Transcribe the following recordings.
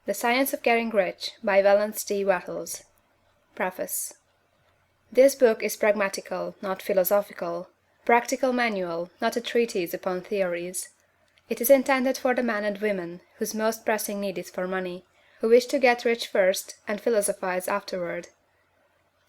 The Science of Getting Rich by Wallace D. Wattles. Preface. This book is pragmatical, not philosophical; practical manual, not a treatise upon theories. It is intended for the men and women whose most pressing need is for money, who wish to get rich first and philosophize afterward.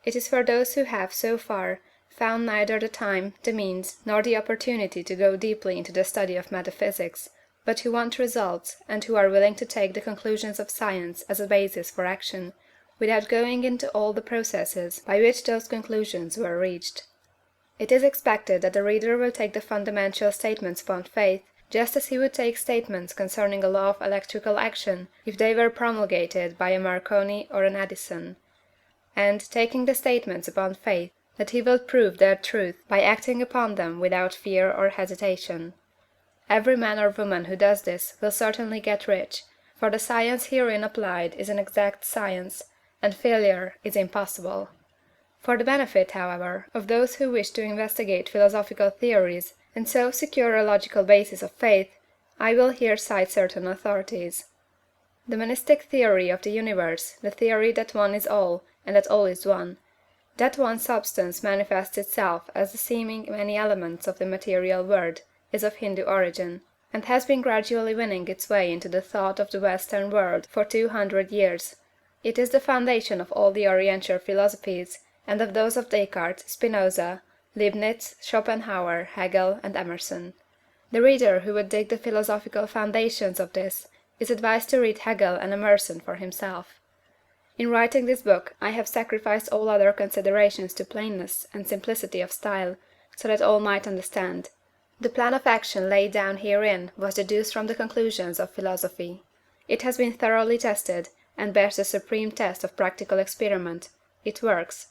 It is for those who have, so far, found neither the time, the means, nor the opportunity to go deeply into the study of metaphysics, but who want results, and who are willing to take the conclusions of science as a basis for action, without going into all the processes by which those conclusions were reached. It is expected that the reader will take the fundamental statements upon faith, just as he would take statements concerning a law of electrical action if they were promulgated by a Marconi or an Edison; and, taking the statements upon faith, that he will prove their truth by acting upon them without fear or hesitation. Every man or woman who does this will certainly get rich, for the science herein applied is an exact science, and failure is impossible. For the benefit, however, of those who wish to investigate philosophical theories, and so secure a logical basis of faith, I will here cite certain authorities. The monistic theory of the universe, the theory that one is all, and that all is one; that one substance manifests itself as the seeming many elements of the material world, is of Hindu origin, and has been gradually winning its way into the thought of the Western world for 200 years. It is the foundation of all the Oriental philosophies, and of those of Descartes, Spinoza, Leibniz, Schopenhauer, Hegel, and Emerson. The reader who would dig the philosophical foundations of this is advised to read Hegel and Emerson for himself. In writing this book I have sacrificed all other considerations to plainness and simplicity of style, so that all might understand. The plan of action laid down herein was deduced from the conclusions of philosophy. It has been thoroughly tested, and bears the supreme test of practical experiment. It works.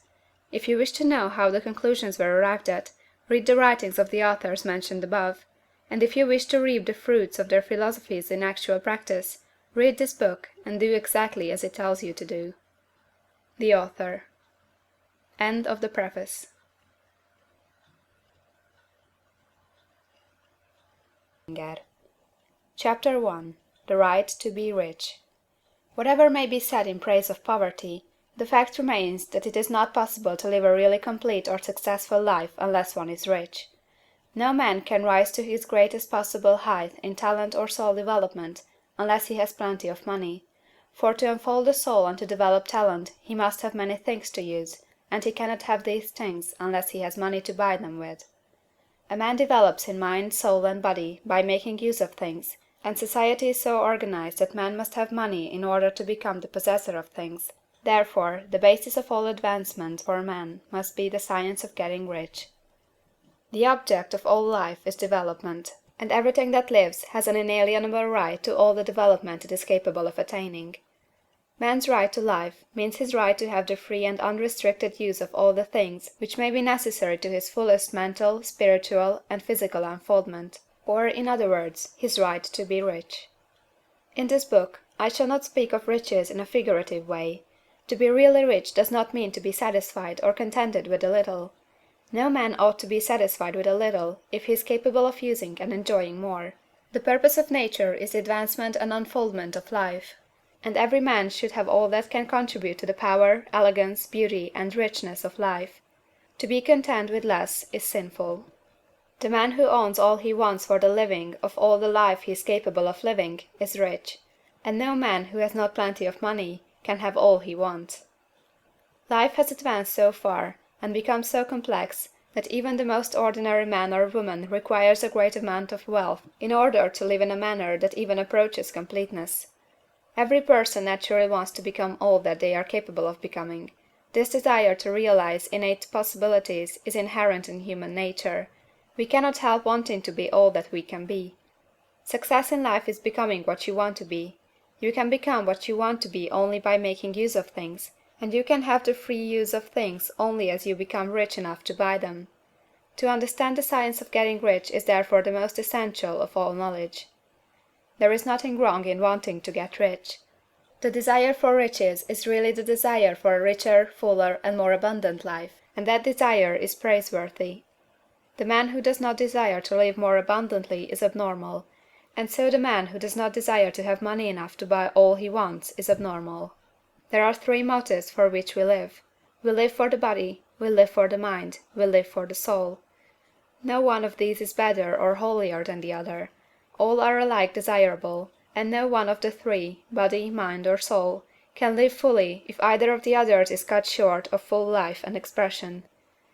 If you wish to know how the conclusions were arrived at, read the writings of the authors mentioned above; and if you wish to reap the fruits of their philosophies in actual practice, read this book, and do exactly as it tells you to do. The Author. End of the Preface. Chapter 1. The Right to be Rich. Whatever may be said in praise of poverty, the fact remains that it is not possible to live a really complete or successful life unless one is rich. No man can rise to his greatest possible height in talent or soul development unless he has plenty of money, for to unfold the soul and to develop talent he must have many things to use, and he cannot have these things unless he has money to buy them with. A man develops in mind, soul, and body by making use of things, and society is so organized that man must have money in order to become the possessor of things. Therefore, the basis of all advancement for man must be the science of getting rich. The object of all life is development, and everything that lives has an inalienable right to all the development it is capable of attaining. Man's right to life means his right to have the free and unrestricted use of all the things which may be necessary to his fullest mental, spiritual, and physical unfoldment, or, in other words, his right to be rich. In this book I shall not speak of riches in a figurative way. To be really rich does not mean to be satisfied or contented with a little. No man ought to be satisfied with a little if he is capable of using and enjoying more. The purpose of nature is the advancement and unfoldment of life, and every man should have all that can contribute to the power, elegance, beauty, and richness of life. To be content with less is sinful. The man who owns all he wants for the living of all the life he is capable of living is rich, and no man who has not plenty of money can have all he wants. Life has advanced so far, and become so complex, that even the most ordinary man or woman requires a great amount of wealth in order to live in a manner that even approaches completeness. Every person naturally wants to become all that they are capable of becoming. This desire to realize innate possibilities is inherent in human nature. We cannot help wanting to be all that we can be. Success in life is becoming what you want to be. You can become what you want to be only by making use of things, and you can have the free use of things only as you become rich enough to buy them. To understand the science of getting rich is therefore the most essential of all knowledge. There is nothing wrong in wanting to get rich. The desire for riches is really the desire for a richer, fuller, and more abundant life, and that desire is praiseworthy. The man who does not desire to live more abundantly is abnormal. And so the man who does not desire to have money enough to buy all he wants is abnormal. There are three motives for which we live. We live for the body, we live for the mind, we live for the soul. No one of these is better or holier than the other. All are alike desirable, and no one of the three, body, mind, or soul, can live fully if either of the others is cut short of full life and expression.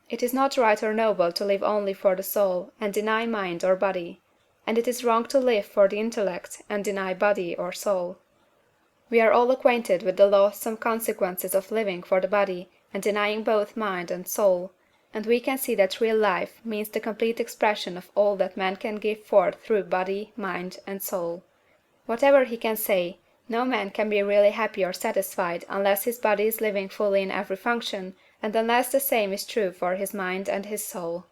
It is not right or noble to live only for the soul and deny mind or body, and it is wrong to live for the intellect and deny body or soul. We are all acquainted with the loathsome consequences of living for the body and denying both mind and soul, and we can see that real life means the complete expression of all that man can give forth through body, mind, and soul. Whatever he can say, no man can be really happy or satisfied unless his body is living fully in every function, and unless the same is true for his mind and his soul.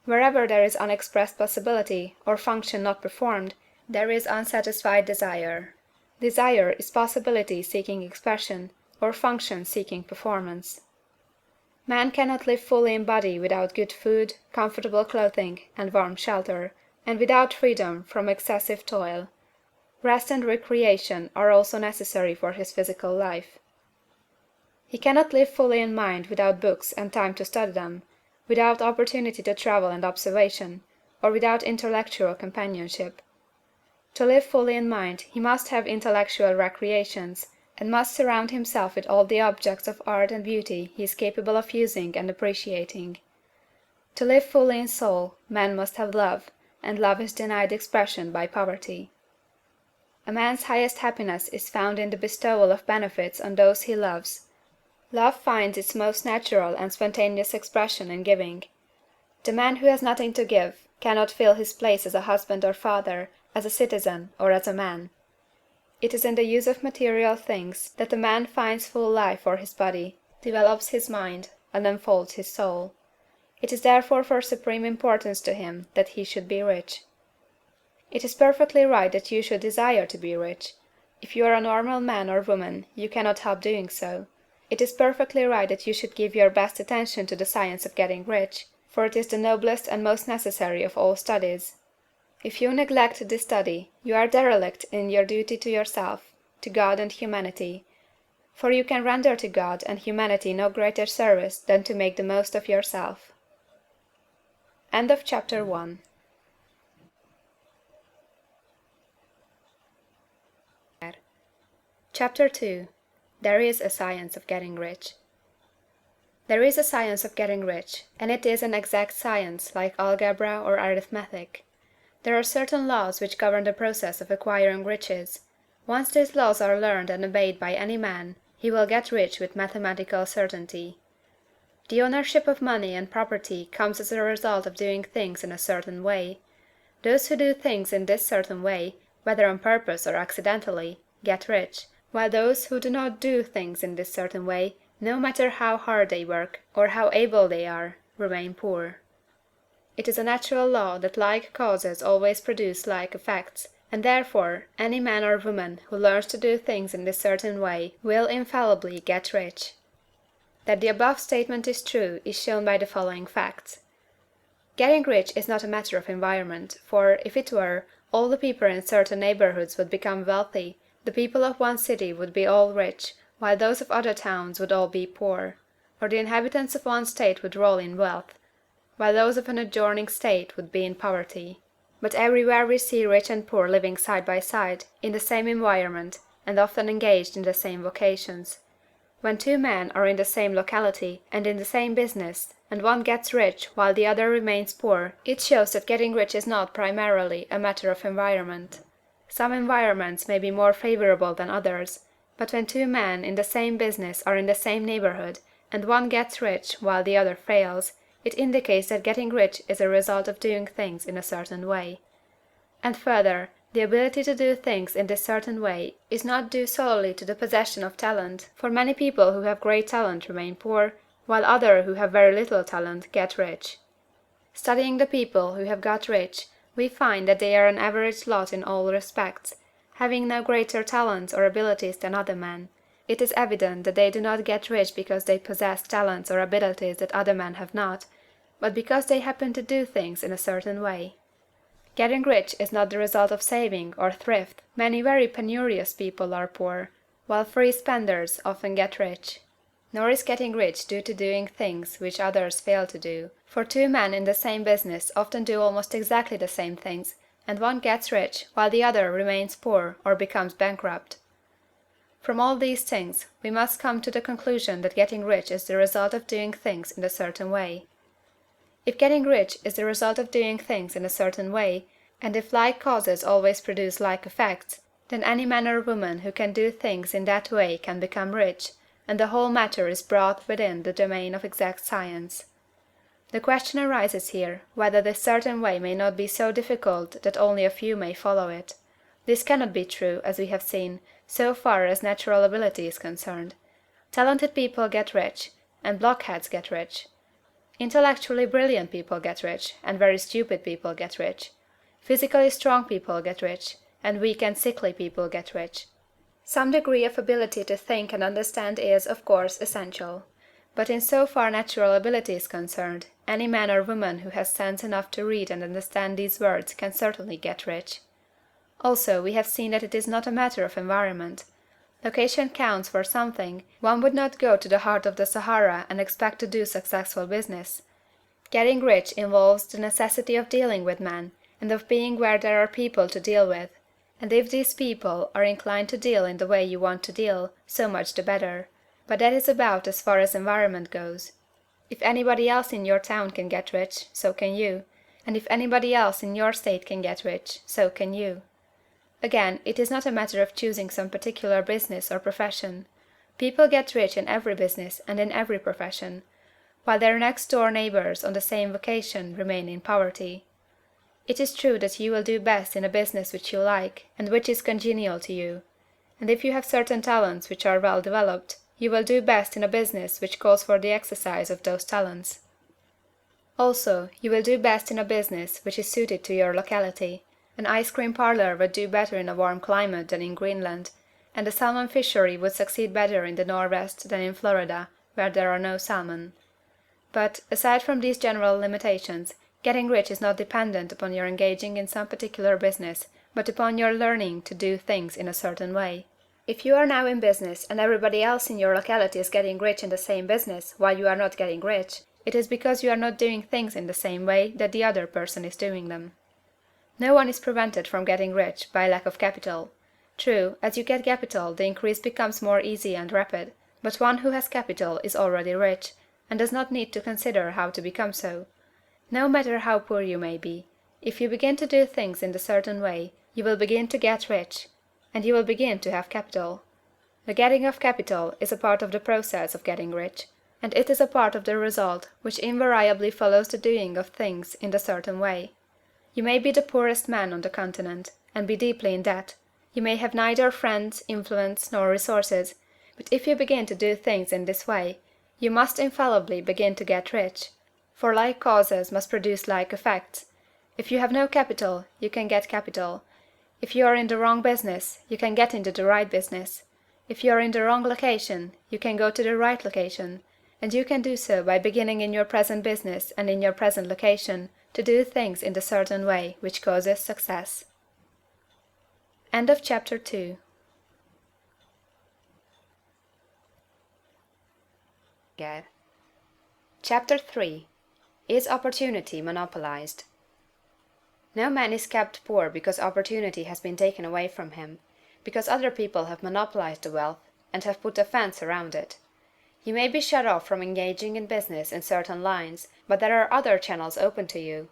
Wherever there is unexpressed possibility, or function not performed, there is unsatisfied desire. Desire is possibility seeking expression, or function seeking performance. Man cannot live fully in body without good food, comfortable clothing, and warm shelter, and without freedom from excessive toil. Rest and recreation are also necessary for his physical life. He cannot live fully in mind without books and time to study them, without opportunity to travel and observation, or without intellectual companionship. To live fully in mind he must have intellectual recreations, and must surround himself with all the objects of art and beauty he is capable of using and appreciating. To live fully in soul, man must have love, and love is denied expression by poverty. A man's highest happiness is found in the bestowal of benefits on those he loves. Love finds its most natural and spontaneous expression in giving. The man who has nothing to give cannot fill his place as a husband or father, as a citizen, or as a man. It is in the use of material things that a man finds full life for his body, develops his mind, and unfolds his soul. It is therefore for supreme importance to him that he should be rich. It is perfectly right that you should desire to be rich. If you are a normal man or woman, you cannot help doing so. It is perfectly right that you should give your best attention to the science of getting rich, for it is the noblest and most necessary of all studies. If you neglect this study, you are derelict in your duty to yourself, to God and humanity, for you can render to God and humanity no greater service than to make the most of yourself. End of Chapter 1. Chapter 2. There is a Science of Getting Rich. There is a science of getting rich, and it is an exact science, like algebra or arithmetic. There are certain laws which govern the process of acquiring riches. Once these laws are learned and obeyed by any man, he will get rich with mathematical certainty. The ownership of money and property comes as a result of doing things in a certain way. Those who do things in this certain way, whether on purpose or accidentally, get rich, while those who do not do things in this certain way, no matter how hard they work, or how able they are, remain poor. It is a natural law that like causes always produce like effects, and therefore any man or woman who learns to do things in this certain way will infallibly get rich. That the above statement is true is shown by the following facts. Getting rich is not a matter of environment, for, if it were, all the people in certain neighborhoods would become wealthy, the people of one city would be all rich, while those of other towns would all be poor, or the inhabitants of one state would roll in wealth, while those of an adjoining state would be in poverty. But everywhere we see rich and poor living side by side, in the same environment, and often engaged in the same vocations. When two men are in the same locality, and in the same business, and one gets rich while the other remains poor, it shows that getting rich is not primarily a matter of environment. Some environments may be more favorable than others, but when two men in the same business are in the same neighborhood, and one gets rich while the other fails, it indicates that getting rich is a result of doing things in a certain way. And further, the ability to do things in this certain way is not due solely to the possession of talent, for many people who have great talent remain poor, while others who have very little talent get rich. Studying the people who have got rich, we find that they are an average lot in all respects, having no greater talents or abilities than other men. It is evident that they do not get rich because they possess talents or abilities that other men have not, but because they happen to do things in a certain way. Getting rich is not the result of saving or thrift. Many very penurious people are poor, while free spenders often get rich. Nor is getting rich due to doing things which others fail to do, for two men in the same business often do almost exactly the same things, and one gets rich while the other remains poor or becomes bankrupt. From all these things, we must come to the conclusion that getting rich is the result of doing things in a certain way. If getting rich is the result of doing things in a certain way, and if like causes always produce like effects, then any man or woman who can do things in that way can become rich, and the whole matter is brought within the domain of exact science. The question arises here, whether this certain way may not be so difficult that only a few may follow it. This cannot be true, as we have seen, so far as natural ability is concerned. Talented people get rich, and blockheads get rich. Intellectually brilliant people get rich, and very stupid people get rich. Physically strong people get rich, and weak and sickly people get rich. Some degree of ability to think and understand is, of course, essential. But in so far natural ability is concerned, any man or woman who has sense enough to read and understand these words can certainly get rich. Also, we have seen that it is not a matter of environment. Location counts for something. One would not go to the heart of the Sahara and expect to do successful business. Getting rich involves the necessity of dealing with men, and of being where there are people to deal with. And if these people are inclined to deal in the way you want to deal, so much the better. But that is about as far as environment goes. If anybody else in your town can get rich, so can you. And if anybody else in your state can get rich, so can you. Again, it is not a matter of choosing some particular business or profession. People get rich in every business and in every profession, while their next-door neighbors on the same vocation remain in poverty. It is true that you will do best in a business which you like, and which is congenial to you. And if you have certain talents which are well developed, you will do best in a business which calls for the exercise of those talents. Also, you will do best in a business which is suited to your locality. An ice cream parlor would do better in a warm climate than in Greenland, and a salmon fishery would succeed better in the Northwest than in Florida, where there are no salmon. But, aside from these general limitations, getting rich is not dependent upon your engaging in some particular business, but upon your learning to do things in a certain way. If you are now in business and everybody else in your locality is getting rich in the same business while you are not getting rich, it is because you are not doing things in the same way that the other person is doing them. No one is prevented from getting rich by lack of capital. True, as you get capital the increase becomes more easy and rapid, but one who has capital is already rich, and does not need to consider how to become so. No matter how poor you may be, if you begin to do things in a certain way, you will begin to get rich, and you will begin to have capital. The getting of capital is a part of the process of getting rich, and it is a part of the result which invariably follows the doing of things in a certain way. You may be the poorest man on the continent, and be deeply in debt. You may have neither friends, influence, nor resources, but if you begin to do things in this way, you must infallibly begin to get rich, for like causes must produce like effects. If you have no capital, you can get capital. If you are in the wrong business, you can get into the right business. If you are in the wrong location, you can go to the right location, and you can do so by beginning in your present business and in your present location to do things in the certain way which causes success. End of chapter 2. Chapter 3. Is opportunity monopolized? No man is kept poor because opportunity has been taken away from him, because other people have monopolized the wealth and have put a fence around it. You may be shut off from engaging in business in certain lines, but there are other channels open to you.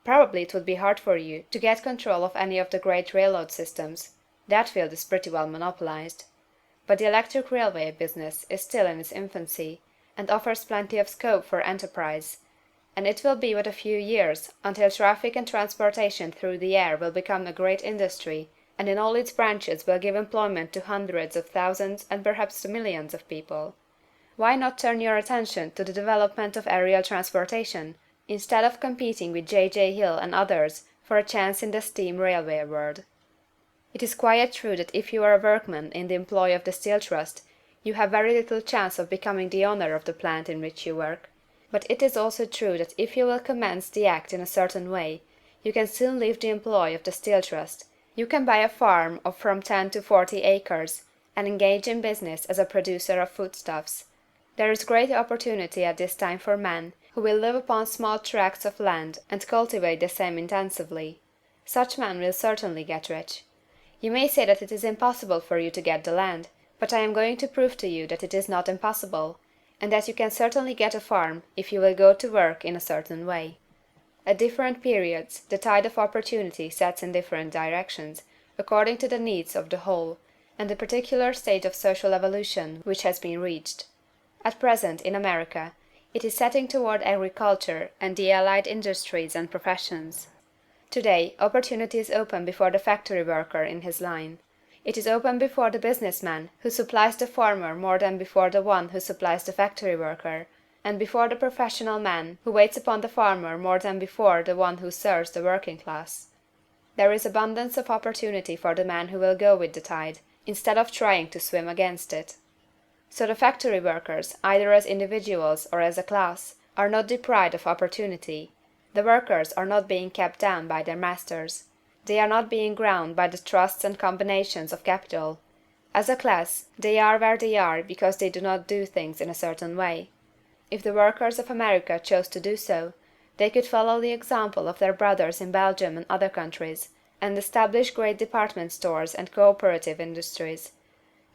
Probably it would be hard for you to get control of any of the great railroad systems. That field is pretty well monopolized. But the electric railway business is still in its infancy, and offers plenty of scope for enterprise, and it will be but a few years until traffic and transportation through the air will become a great industry, and in all its branches will give employment to hundreds of thousands and perhaps to millions of people. Why not turn your attention to the development of aerial transportation, instead of competing with J. Hill and others for a chance in the steam railway world? It is quite true that if you are a workman in the employ of the Steel Trust, you have very little chance of becoming the owner of the plant in which you work. But it is also true that if you will commence the act in a certain way, You can soon leave the employ of the Steel Trust. You can buy a farm of from 10 to 40 acres, and engage in business as a producer of foodstuffs. There is great opportunity at this time for men who will live upon small tracts of land and cultivate the same intensively. Such men will certainly get rich. You may say that it is impossible for you to get the land, but I am going to prove to you that it is not impossible, and that you can certainly get a farm if you will go to work in a certain way. At different periods the tide of opportunity sets in different directions, according to the needs of the whole, and the particular stage of social evolution which has been reached. At present, in America, it is setting toward agriculture and the allied industries and professions. Today, opportunity is open before the factory worker in his line. It is open before the business man who supplies the farmer more than before the one who supplies the factory worker, and before the professional man who waits upon the farmer more than before the one who serves the working class. There is abundance of opportunity for the man who will go with the tide, instead of trying to swim against it. So the factory workers, either as individuals or as a class, are not deprived of opportunity. The workers are not being kept down by their masters. They are not being ground by the trusts and combinations of capital. As a class, they are where they are because they do not do things in a certain way. If the workers of America chose to do so, they could follow the example of their brothers in Belgium and other countries, and establish great department stores and cooperative industries.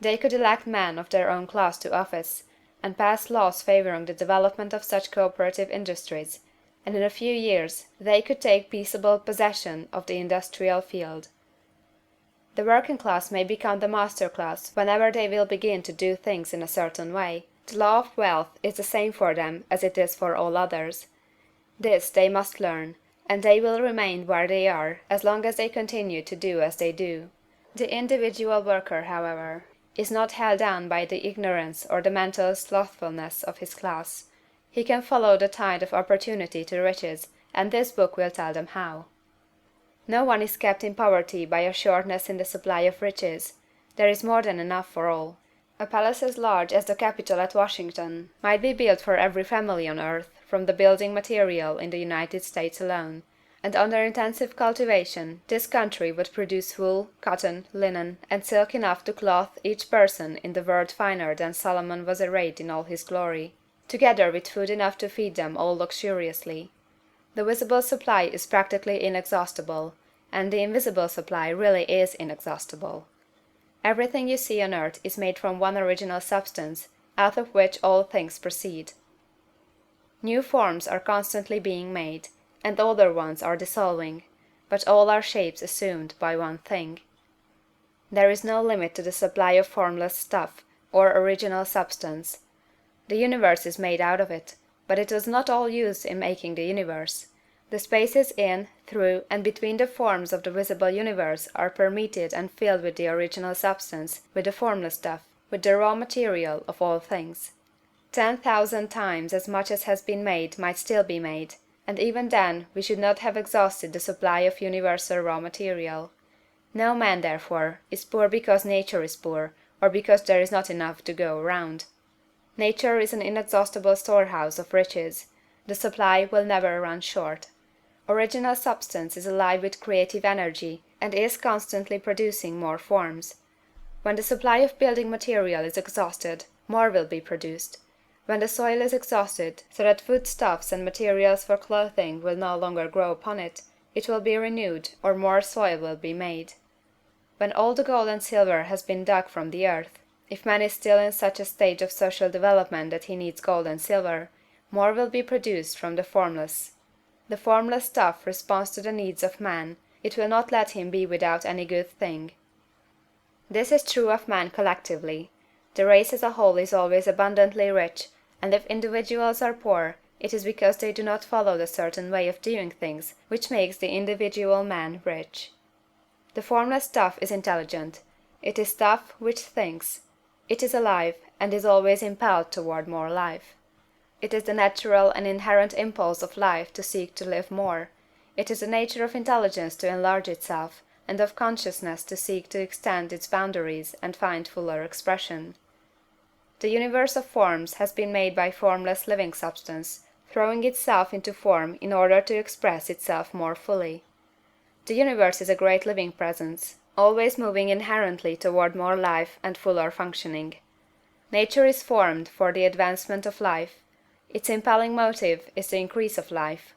They could elect men of their own class to office, and pass laws favoring the development of such cooperative industries, and in a few years they could take peaceable possession of the industrial field. The working class may become the master class whenever they will begin to do things in a certain way. The law of wealth is the same for them as it is for all others. This they must learn, and they will remain where they are as long as they continue to do as they do. The individual worker, however, is not held down by the ignorance or the mental slothfulness of his class. He can follow the tide of opportunity to riches, and this book will tell them how. No one is kept in poverty by a shortness in the supply of riches. There is more than enough for all. A palace as large as the Capitol at Washington might be built for every family on earth from the building material in the United States alone, and under intensive cultivation this country would produce wool, cotton, linen, and silk enough to clothe each person in the world finer than Solomon was arrayed in all his glory, together with food enough to feed them all luxuriously. The visible supply is practically inexhaustible, and the invisible supply really is inexhaustible. Everything you see on earth is made from one original substance, out of which all things proceed. New forms are constantly being made, and older ones are dissolving, but all are shapes assumed by one thing. There is no limit to the supply of formless stuff, or original substance. The universe is made out of it, but it was not all used in making the universe. The spaces in, through, and between the forms of the visible universe are permeated and filled with the original substance, with the formless stuff, with the raw material of all things. 10,000 times as much as has been made might still be made, and even then we should not have exhausted the supply of universal raw material. No man, therefore, is poor because nature is poor, or because there is not enough to go round. Nature is an inexhaustible storehouse of riches. The supply will never run short. Original substance is alive with creative energy, and is constantly producing more forms. When the supply of building material is exhausted, more will be produced. When the soil is exhausted, so that foodstuffs and materials for clothing will no longer grow upon it, it will be renewed, or more soil will be made. When all the gold and silver has been dug from the earth, if man is still in such a stage of social development that he needs gold and silver, more will be produced from the formless. The formless stuff responds to the needs of man, it will not let him be without any good thing. This is true of man collectively. The race as a whole is always abundantly rich, and if individuals are poor, it is because they do not follow the certain way of doing things which makes the individual man rich. The formless stuff is intelligent. It is stuff which thinks. It is alive, and is always impelled toward more life. It is the natural and inherent impulse of life to seek to live more. It is the nature of intelligence to enlarge itself, and of consciousness to seek to extend its boundaries and find fuller expression. The universe of forms has been made by formless living substance, throwing itself into form in order to express itself more fully. The universe is a great living presence, always moving inherently toward more life and fuller functioning. Nature is formed for the advancement of life; its impelling motive is the increase of life.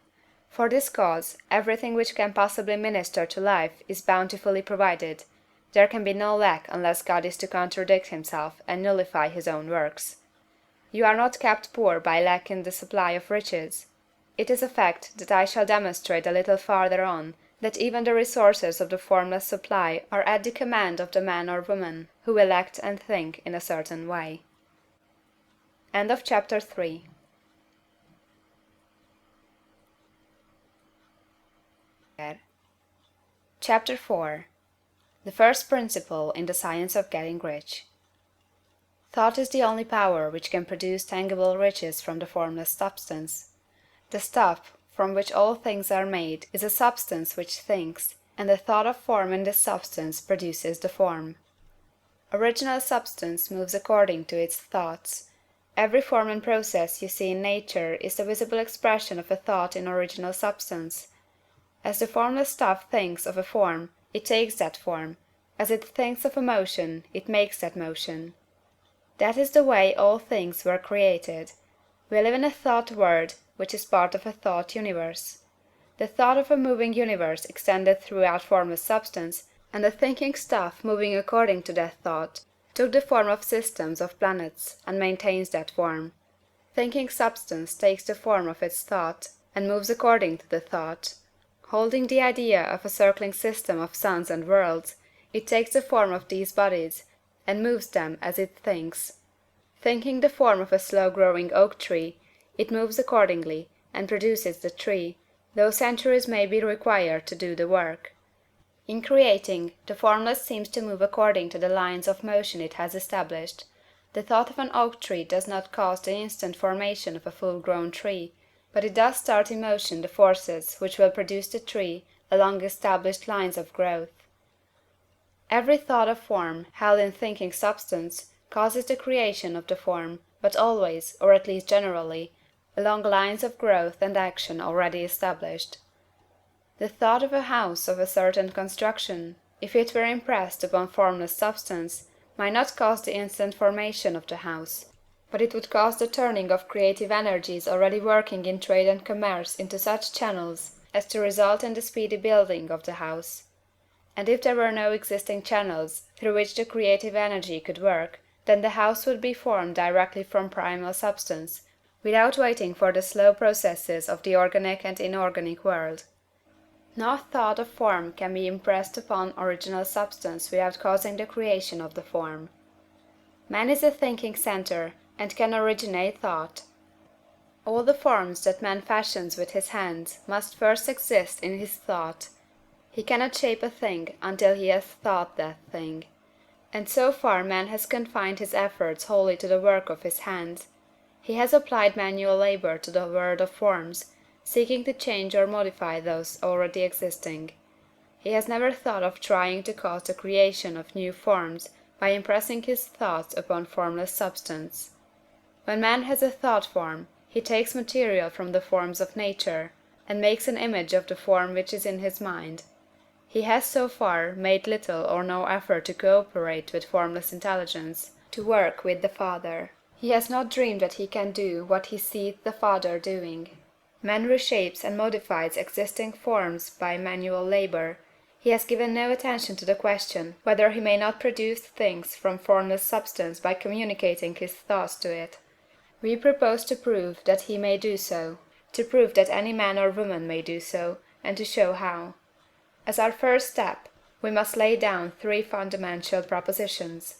For this cause, everything which can possibly minister to life is bountifully provided; there can be no lack unless God is to contradict himself and nullify his own works. You are not kept poor by lack in the supply of riches. It is a fact that I shall demonstrate a little farther on, that even the resources of the formless supply are at the command of the man or woman who will act and think in a certain way. End of Chapter 3. Chapter 4. The first principle in the science of getting rich. Thought is the only power which can produce tangible riches from the formless substance. The stuff from which all things are made is a substance which thinks, and the thought of form in this substance produces the form. Original substance moves according to its thoughts. Every form and process you see in nature is the visible expression of a thought in original substance. As the formless stuff thinks of a form, it takes that form; as it thinks of a motion, it makes that motion. That is the way all things were created. We live in a thought world, which is part of a thought universe. The thought of a moving universe extended throughout formless substance, and the thinking stuff moving according to that thought took the form of systems of planets, and maintains that form. Thinking substance takes the form of its thought, and moves according to the thought. Holding the idea of a circling system of suns and worlds, it takes the form of these bodies, and moves them as it thinks. Thinking the form of a slow-growing oak tree, it moves accordingly, and produces the tree, though centuries may be required to do the work. In creating, the formless seems to move according to the lines of motion it has established. The thought of an oak tree does not cause the instant formation of a full-grown tree, but it does start in motion the forces which will produce the tree along established lines of growth. Every thought of form, held in thinking substance, causes the creation of the form, but always, or at least generally, along lines of growth and action already established. The thought of a house of a certain construction, if it were impressed upon formless substance, might not cause the instant formation of the house, but it would cause the turning of creative energies already working in trade and commerce into such channels as to result in the speedy building of the house. And if there were no existing channels through which the creative energy could work, then the house would be formed directly from primal substance, without waiting for the slow processes of the organic and inorganic world. No thought of form can be impressed upon original substance without causing the creation of the form. Man is a thinking centre, and can originate thought. All the forms that man fashions with his hands must first exist in his thought. He cannot shape a thing until he has thought that thing. And so far man has confined his efforts wholly to the work of his hands. He has applied manual labor to the world of forms, seeking to change or modify those already existing. He has never thought of trying to cause the creation of new forms by impressing his thoughts upon formless substance. When man has a thought form, he takes material from the forms of nature, and makes an image of the form which is in his mind. He has so far made little or no effort to cooperate with formless intelligence, to work with the Father. He has not dreamed that he can do what he sees the Father doing. Man reshapes and modifies existing forms by manual labor. He has given no attention to the question whether he may not produce things from formless substance by communicating his thoughts to it. We propose to prove that he may do so, to prove that any man or woman may do so, and to show how. As our first step, we must lay down three fundamental propositions.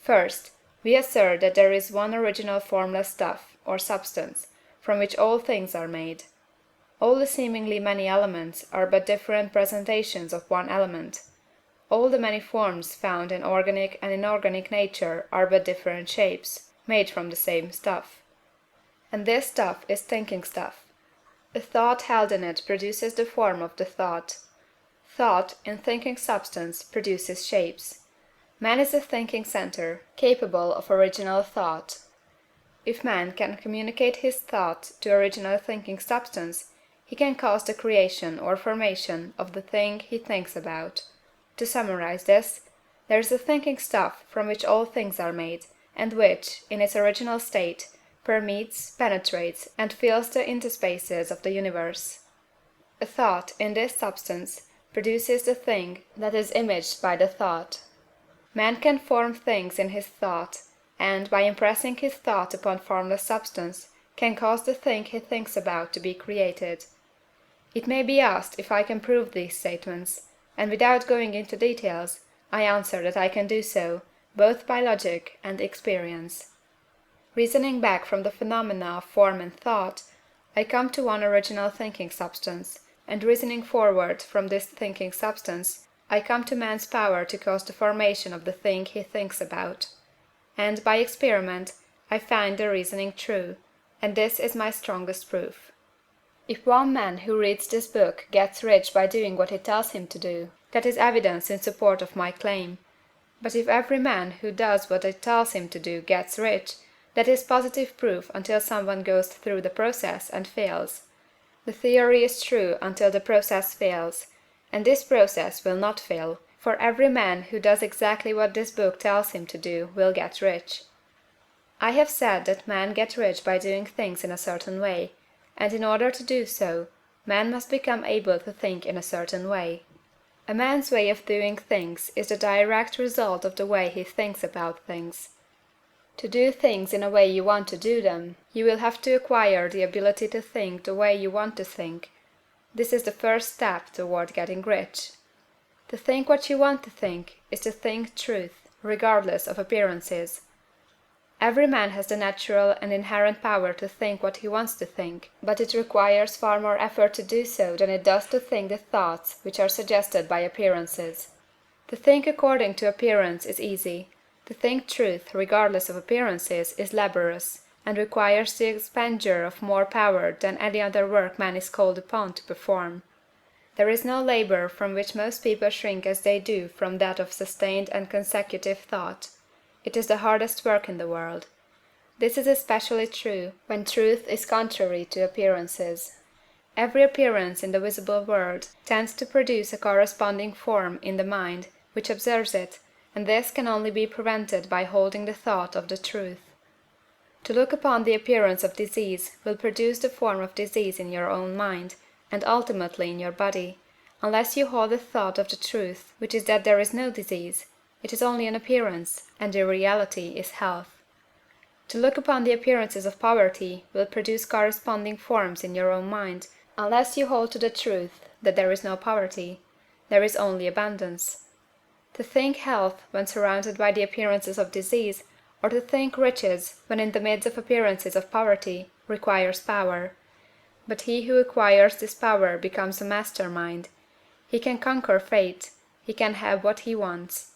First, we assert that there is one original formless stuff, or substance, from which all things are made. All the seemingly many elements are but different presentations of one element. All the many forms found in organic and inorganic nature are but different shapes, made from the same stuff. And this stuff is thinking stuff. A thought held in it produces the form of the thought. Thought, in thinking substance, produces shapes. Man is a thinking centre, capable of original thought. If man can communicate his thought to original thinking substance, he can cause the creation or formation of the thing he thinks about. To summarize this, there is a thinking stuff from which all things are made, and which, in its original state, permeates, penetrates, and fills the interspaces of the universe. A thought, in this substance, produces the thing that is imaged by the thought. Man can form things in his thought, and, by impressing his thought upon formless substance, can cause the thing he thinks about to be created. It may be asked if I can prove these statements, and without going into details, I answer that I can do so, both by logic and experience. Reasoning back from the phenomena of form and thought, I come to one original thinking substance, and reasoning forward from this thinking substance, I come to man's power to cause the formation of the thing he thinks about. And, by experiment, I find the reasoning true, and this is my strongest proof. If one man who reads this book gets rich by doing what it tells him to do, that is evidence in support of my claim. But if every man who does what it tells him to do gets rich, that is positive proof until someone goes through the process and fails. The theory is true until the process fails, and this process will not fail, for every man who does exactly what this book tells him to do will get rich. I have said that men get rich by doing things in a certain way, and in order to do so, man must become able to think in a certain way. A man's way of doing things is the direct result of the way he thinks about things. To do things in a way you want to do them, you will have to acquire the ability to think the way you want to think. This is the first step toward getting rich. To think what you want to think is to think truth, regardless of appearances. Every man has the natural and inherent power to think what he wants to think, but it requires far more effort to do so than it does to think the thoughts which are suggested by appearances. To think according to appearance is easy. To think truth regardless of appearances is laborious, and requires the expenditure of more power than any other work man is called upon to perform. There is no labor from which most people shrink as they do from that of sustained and consecutive thought. It is the hardest work in the world. This is especially true when truth is contrary to appearances. Every appearance in the visible world tends to produce a corresponding form in the mind which observes it, and this can only be prevented by holding the thought of the truth. To look upon the appearance of disease will produce the form of disease in your own mind, and ultimately in your body, unless you hold the thought of the truth, which is that there is no disease. It is only an appearance, and the reality is health. To look upon the appearances of poverty will produce corresponding forms in your own mind, unless you hold to the truth that there is no poverty, there is only abundance. To think health when surrounded by the appearances of disease, or to think riches when in the midst of appearances of poverty, requires power. But he who acquires this power becomes a master mind. He can conquer fate, he can have what he wants.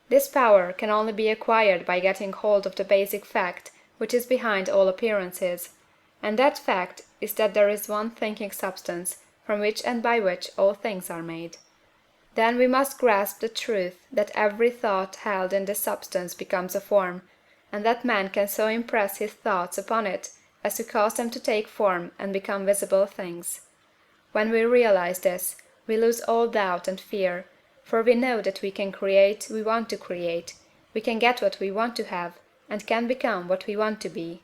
This power can only be acquired by getting hold of the basic fact which is behind all appearances, and that fact is that there is one thinking substance from which and by which all things are made. Then we must grasp the truth that every thought held in this substance becomes a form, and that man can so impress his thoughts upon it as to cause them to take form and become visible things. When we realize this, we lose all doubt and fear, for we know that we can create we want to create, we can get what we want to have, and can become what we want to be.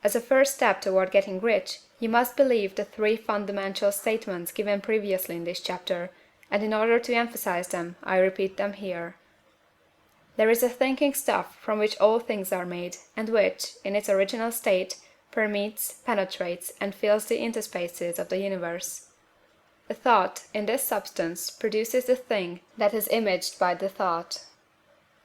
As a first step toward getting rich, you must believe the 3 fundamental statements given previously in this chapter, and in order to emphasize them, I repeat them here. There is a thinking stuff from which all things are made, and which, in its original state, permeates, penetrates, and fills the interspaces of the universe. A thought, in this substance, produces the thing that is imaged by the thought.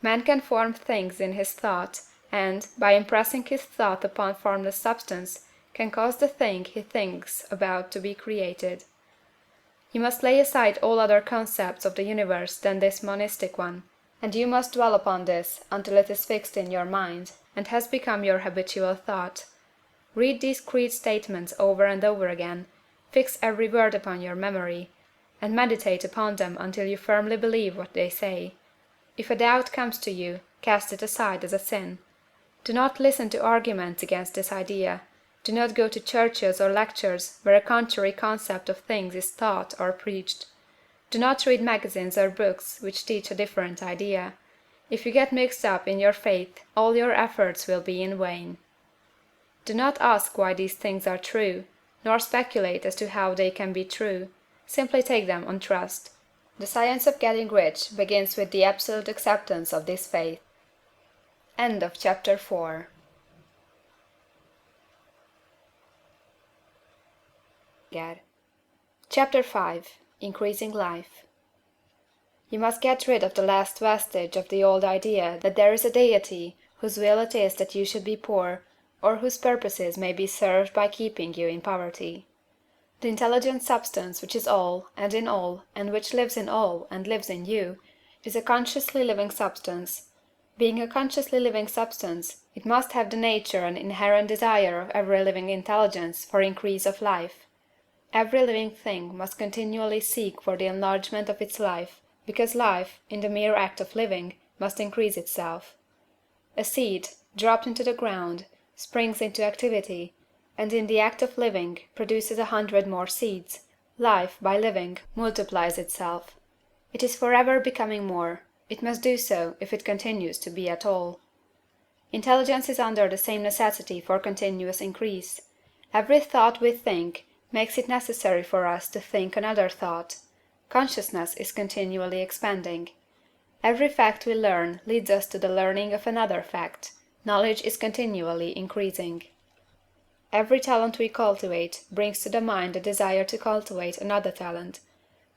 Man can form things in his thought, and, by impressing his thought upon formless substance, can cause the thing he thinks about to be created. You must lay aside all other concepts of the universe than this monistic one, and you must dwell upon this until it is fixed in your mind, and has become your habitual thought. Read these creed statements over and over again, fix every word upon your memory, and meditate upon them until you firmly believe what they say. If a doubt comes to you, cast it aside as a sin. Do not listen to arguments against this idea. Do not go to churches or lectures where a contrary concept of things is taught or preached. Do not read magazines or books which teach a different idea. If you get mixed up in your faith, all your efforts will be in vain. Do not ask why these things are true, nor speculate as to how they can be true. Simply take them on trust. The science of getting rich begins with the absolute acceptance of this faith. End of chapter 4. Chapter 5. Increasing Life. You must get rid of the last vestige of the old idea that there is a deity whose will it is that you should be poor, or whose purposes may be served by keeping you in poverty. The intelligent substance which is all, and in all, and which lives in all, and lives in you, is a consciously living substance. Being a consciously living substance, it must have the nature and inherent desire of every living intelligence for increase of life. Every living thing must continually seek for the enlargement of its life, because life, in the mere act of living, must increase itself. A seed, dropped into the ground, springs into activity, and in the act of living produces 100 more seeds. Life, by living, multiplies itself. It is forever becoming more. It must do so if it continues to be at all. Intelligence is under the same necessity for continuous increase. Every thought we think makes it necessary for us to think another thought. Consciousness is continually expanding. Every fact we learn leads us to the learning of another fact. Knowledge is continually increasing. Every talent we cultivate brings to the mind the desire to cultivate another talent.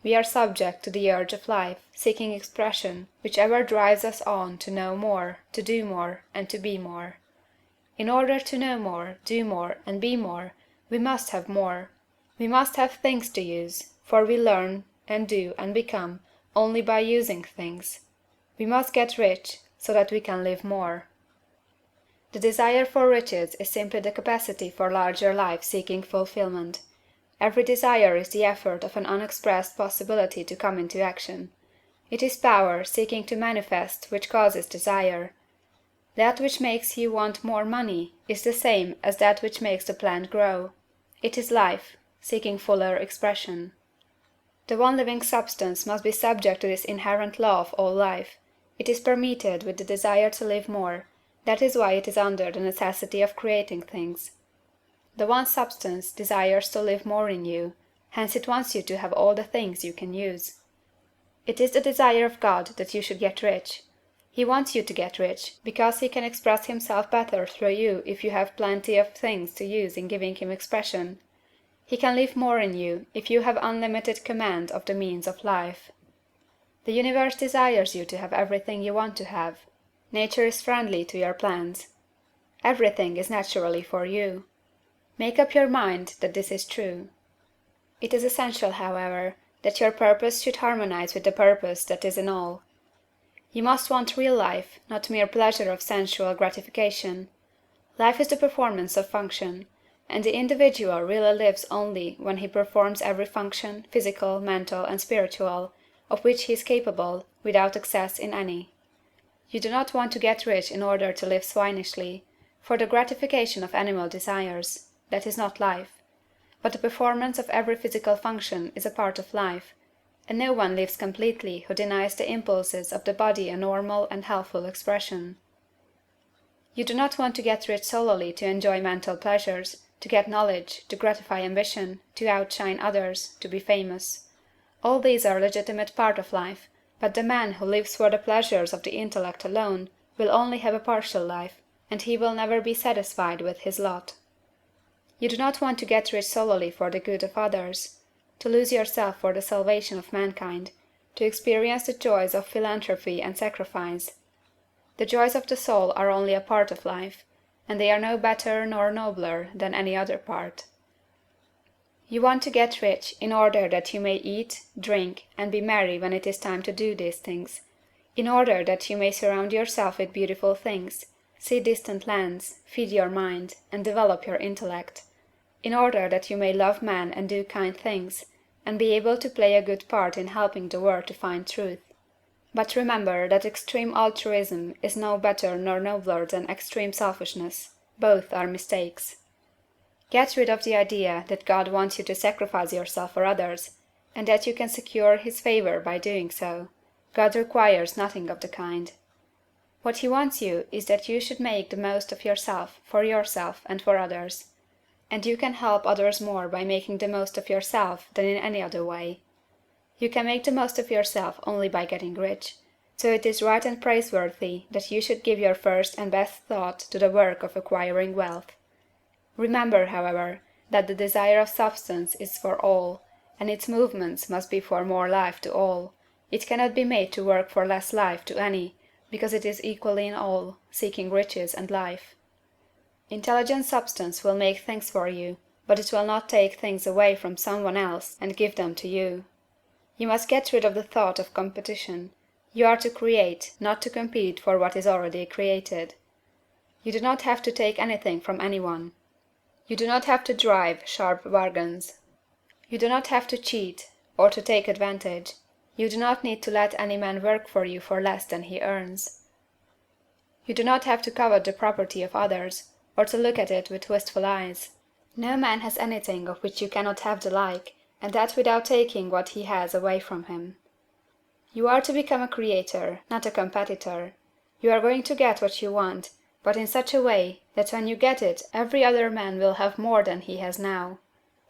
We are subject to the urge of life, seeking expression, which ever drives us on to know more, to do more, and to be more. In order to know more, do more, and be more, we must have more. We must have things to use, for we learn, and do, and become, only by using things. We must get rich, so that we can live more. The desire for riches is simply the capacity for larger life seeking fulfillment. Every desire is the effort of an unexpressed possibility to come into action. It is power seeking to manifest which causes desire. That which makes you want more money is the same as that which makes the plant grow. It is life, seeking fuller expression. The one living substance must be subject to this inherent law of all life. It is permeated with the desire to live more. That is why it is under the necessity of creating things. The one substance desires to live more in you, hence it wants you to have all the things you can use. It is the desire of God that you should get rich. He wants you to get rich, because he can express himself better through you if you have plenty of things to use in giving him expression. He can live more in you if you have unlimited command of the means of life. The universe desires you to have everything you want to have. Nature is friendly to your plans. Everything is naturally for you. Make up your mind that this is true. It is essential, however, that your purpose should harmonize with the purpose that is in all. You must want real life, not mere pleasure of sensual gratification. Life is the performance of function, and the individual really lives only when he performs every function, physical, mental, and spiritual, of which he is capable, without excess in any. You do not want to get rich in order to live swinishly, for the gratification of animal desires. That is not life. But the performance of every physical function is a part of life, and no one lives completely who denies the impulses of the body a normal and healthful expression. You do not want to get rich solely to enjoy mental pleasures, to get knowledge, to gratify ambition, to outshine others, to be famous. All these are a legitimate part of life, but the man who lives for the pleasures of the intellect alone will only have a partial life, and he will never be satisfied with his lot. You do not want to get rich solely for the good of others, to lose yourself for the salvation of mankind, to experience the joys of philanthropy and sacrifice. The joys of the soul are only a part of life, and they are no better nor nobler than any other part. You want to get rich in order that you may eat, drink, and be merry when it is time to do these things, in order that you may surround yourself with beautiful things, see distant lands, feed your mind, and develop your intellect, in order that you may love man and do kind things, and be able to play a good part in helping the world to find truth. But remember that extreme altruism is no better nor nobler than extreme selfishness. Both are mistakes. Get rid of the idea that God wants you to sacrifice yourself for others, and that you can secure his favor by doing so. God requires nothing of the kind. What he wants you is that you should make the most of yourself for yourself and for others. And you can help others more by making the most of yourself than in any other way. You can make the most of yourself only by getting rich, so it is right and praiseworthy that you should give your first and best thought to the work of acquiring wealth. Remember, however, that the desire of substance is for all, and its movements must be for more life to all. It cannot be made to work for less life to any, because it is equally in all, seeking riches and life. Intelligent substance will make things for you, but it will not take things away from someone else and give them to you. You must get rid of the thought of competition. You are to create, not to compete for what is already created. You do not have to take anything from anyone. You do not have to drive sharp bargains. You do not have to cheat, or to take advantage. You do not need to let any man work for you for less than he earns. You do not have to covet the property of others, or to look at it with wistful eyes. No man has anything of which you cannot have the like, and that without taking what he has away from him. You are to become a creator, not a competitor. You are going to get what you want, but in such a way that when you get it every other man will have more than he has now.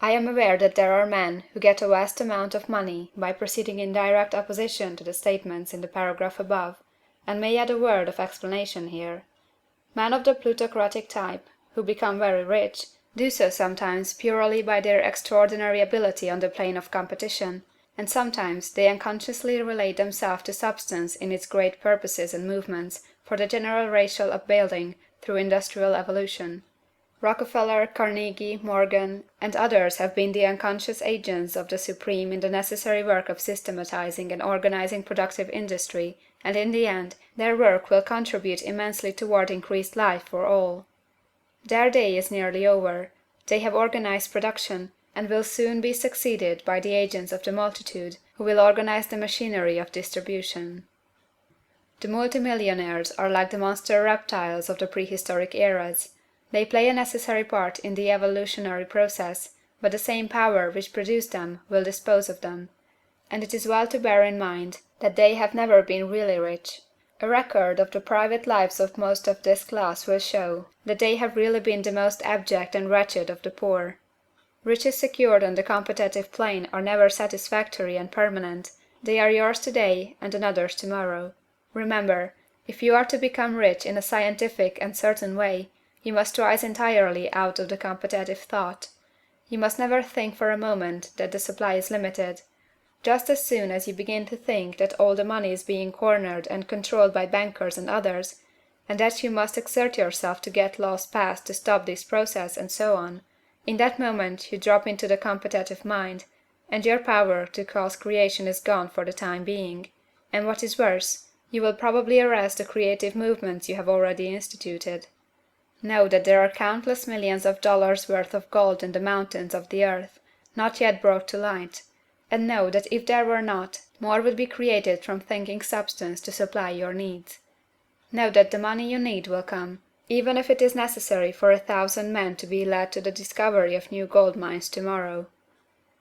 I am aware that there are men who get a vast amount of money by proceeding in direct opposition to the statements in the paragraph above, and may add a word of explanation here. Men of the plutocratic type, who become very rich, do so sometimes purely by their extraordinary ability on the plane of competition, and sometimes they unconsciously relate themselves to substance in its great purposes and movements for the general racial upbuilding through industrial evolution. Rockefeller, Carnegie, Morgan, and others have been the unconscious agents of the supreme in the necessary work of systematizing and organizing productive industry, and in the end their work will contribute immensely toward increased life for all. Their day is nearly over. They have organized production, and will soon be succeeded by the agents of the multitude, who will organize the machinery of distribution. The multimillionaires are like the monster reptiles of the prehistoric eras. They play a necessary part in the evolutionary process, but the same power which produced them will dispose of them. And it is well to bear in mind that they have never been really rich. A record of the private lives of most of this class will show that they have really been the most abject and wretched of the poor. Riches secured on the competitive plane are never satisfactory and permanent. They are yours today and another's tomorrow. Remember, if you are to become rich in a scientific and certain way, you must rise entirely out of the competitive thought. You must never think for a moment that the supply is limited. Just as soon as you begin to think that all the money is being cornered and controlled by bankers and others, and that you must exert yourself to get laws passed to stop this process and so on, in that moment you drop into the competitive mind, and your power to cause creation is gone for the time being, and what is worse, you will probably arrest the creative movements you have already instituted. Know that there are countless millions of dollars worth of gold in the mountains of the earth, not yet brought to light, and know that if there were not, more would be created from thinking substance to supply your needs. Know that the money you need will come, even if it is necessary for 1,000 men to be led to the discovery of new gold mines tomorrow.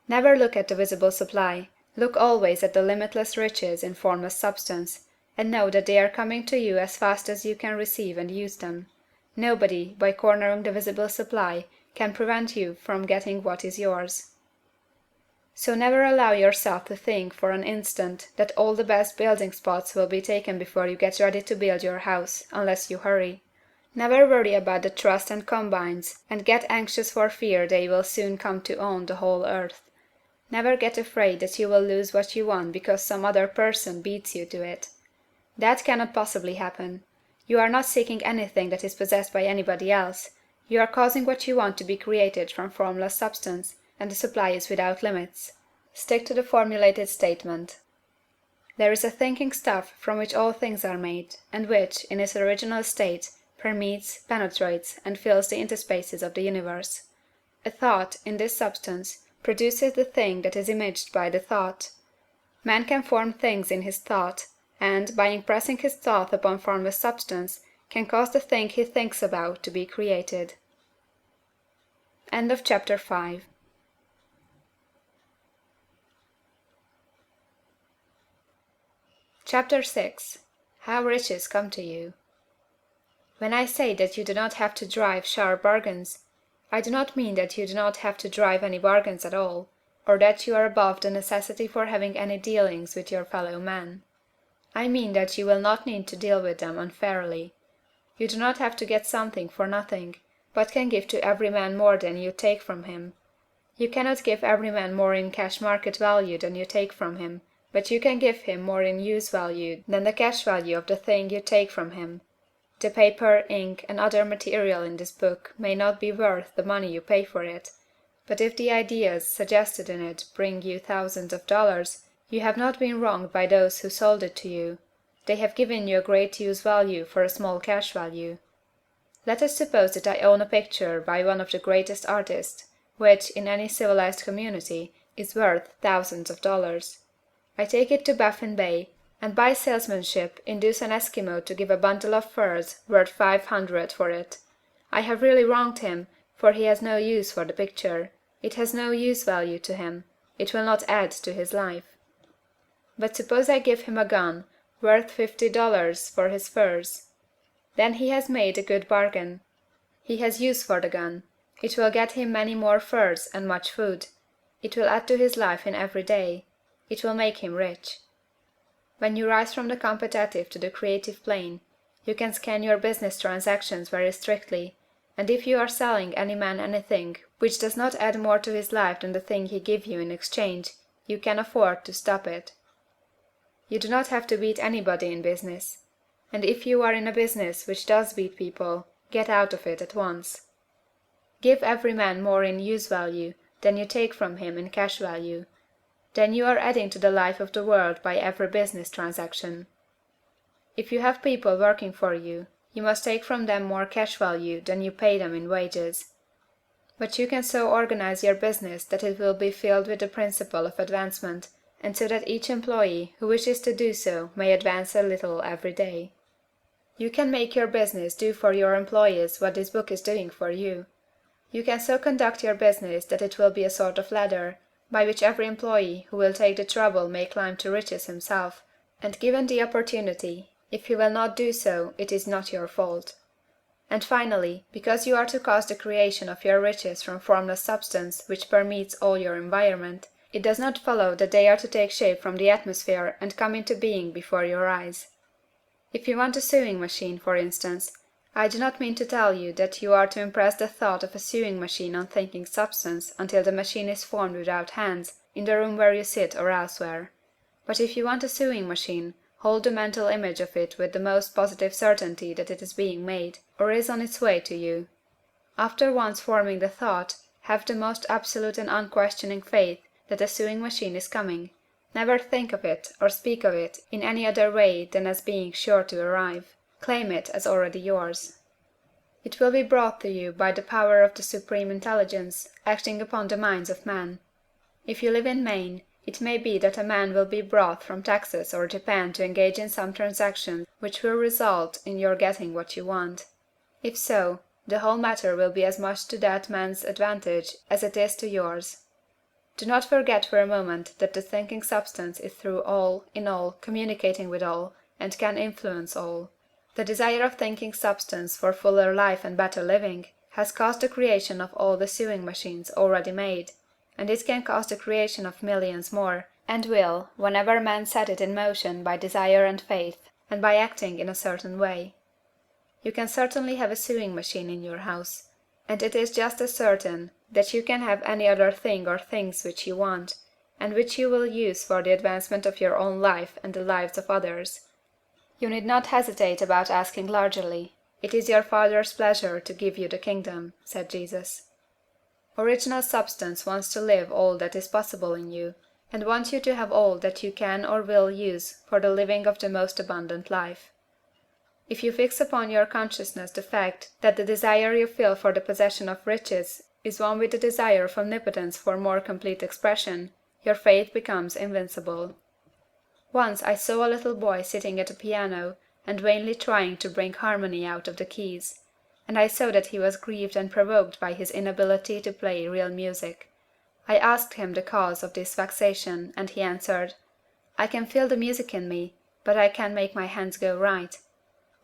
Never look at the visible supply, look always at the limitless riches in formless substance, and know that they are coming to you as fast as you can receive and use them. Nobody, by cornering the visible supply, can prevent you from getting what is yours. So never allow yourself to think for an instant that all the best building spots will be taken before you get ready to build your house, unless you hurry. Never worry about the trusts and combines, and get anxious for fear they will soon come to own the whole earth. Never get afraid that you will lose what you want because some other person beats you to it. That cannot possibly happen. You are not seeking anything that is possessed by anybody else. You are causing what you want to be created from formless substance, and the supply is without limits. Stick to the formulated statement. There is a thinking stuff from which all things are made, and which, in its original state, permeates, penetrates, and fills the interspaces of the universe. A thought, in this substance, produces the thing that is imaged by the thought. Man can form things in his thought, and, by impressing his thought upon formless substance, can cause the thing he thinks about to be created. End of chapter 5. Chapter 6. How Riches Come to You. When I say that you do not have to drive sharp bargains, I do not mean that you do not have to drive any bargains at all, or that you are above the necessity for having any dealings with your fellow men. I mean that you will not need to deal with them unfairly. You do not have to get something for nothing, but can give to every man more than you take from him. You cannot give every man more in cash market value than you take from him, but you can give him more in use value than the cash value of the thing you take from him. The paper, ink, and other material in this book may not be worth the money you pay for it, but if the ideas suggested in it bring you thousands of dollars, you have not been wronged by those who sold it to you. They have given you a great use value for a small cash value. Let us suppose that I own a picture by one of the greatest artists, which, in any civilized community, is worth thousands of dollars. I take it to Baffin Bay, and by salesmanship induce an Eskimo to give a bundle of furs worth 500 for it. I have really wronged him, for he has no use for the picture. It has no use value to him. It will not add to his life. But suppose I give him a gun, worth $50 for his furs. Then he has made a good bargain. He has use for the gun. It will get him many more furs and much food. It will add to his life in every day. It will make him rich. When you rise from the competitive to the creative plane, you can scan your business transactions very strictly, and if you are selling any man anything which does not add more to his life than the thing he gives you in exchange, you can afford to stop it. You do not have to beat anybody in business. And if you are in a business which does beat people, get out of it at once. Give every man more in use value than you take from him in cash value. Then you are adding to the life of the world by every business transaction. If you have people working for you, you must take from them more cash value than you pay them in wages. But you can so organize your business that it will be filled with the principle of advancement, and so that each employee who wishes to do so may advance a little every day. You can make your business do for your employees what this book is doing for you. You can so conduct your business that it will be a sort of ladder, by which every employee who will take the trouble may climb to riches himself, and given the opportunity, if he will not do so, it is not your fault. And finally, because you are to cause the creation of your riches from formless substance which permeates all your environment, it does not follow that they are to take shape from the atmosphere and come into being before your eyes. If you want a sewing machine, for instance, I do not mean to tell you that you are to impress the thought of a sewing machine on thinking substance until the machine is formed without hands, in the room where you sit or elsewhere. But if you want a sewing machine, hold the mental image of it with the most positive certainty that it is being made, or is on its way to you. After once forming the thought, have the most absolute and unquestioning faith that a sewing machine is coming. Never think of it or speak of it in any other way than as being sure to arrive. Claim it as already yours. It will be brought to you by the power of the Supreme Intelligence acting upon the minds of men. If you live in Maine, it may be that a man will be brought from Texas or Japan to engage in some transaction which will result in your getting what you want. If so, the whole matter will be as much to that man's advantage as it is to yours. Do not forget for a moment that the thinking substance is through all, in all, communicating with all, and can influence all. The desire of thinking substance for fuller life and better living has caused the creation of all the sewing machines already made, and it can cause the creation of millions more, and will, whenever men set it in motion by desire and faith, and by acting in a certain way. You can certainly have a sewing machine in your house, and it is just as certain that you can have any other thing or things which you want, and which you will use for the advancement of your own life and the lives of others. You need not hesitate about asking largely. It is your Father's pleasure to give you the kingdom, said Jesus. Original substance wants to live all that is possible in you, and wants you to have all that you can or will use for the living of the most abundant life. If you fix upon your consciousness the fact that the desire you feel for the possession of riches is one with the desire of omnipotence for more complete expression, your faith becomes invincible. Once I saw a little boy sitting at a piano and vainly trying to bring harmony out of the keys. and I saw that he was grieved and provoked by his inability to play real music. I asked him the cause of this vexation, and he answered, "I can feel the music in me, but I can't make my hands go right."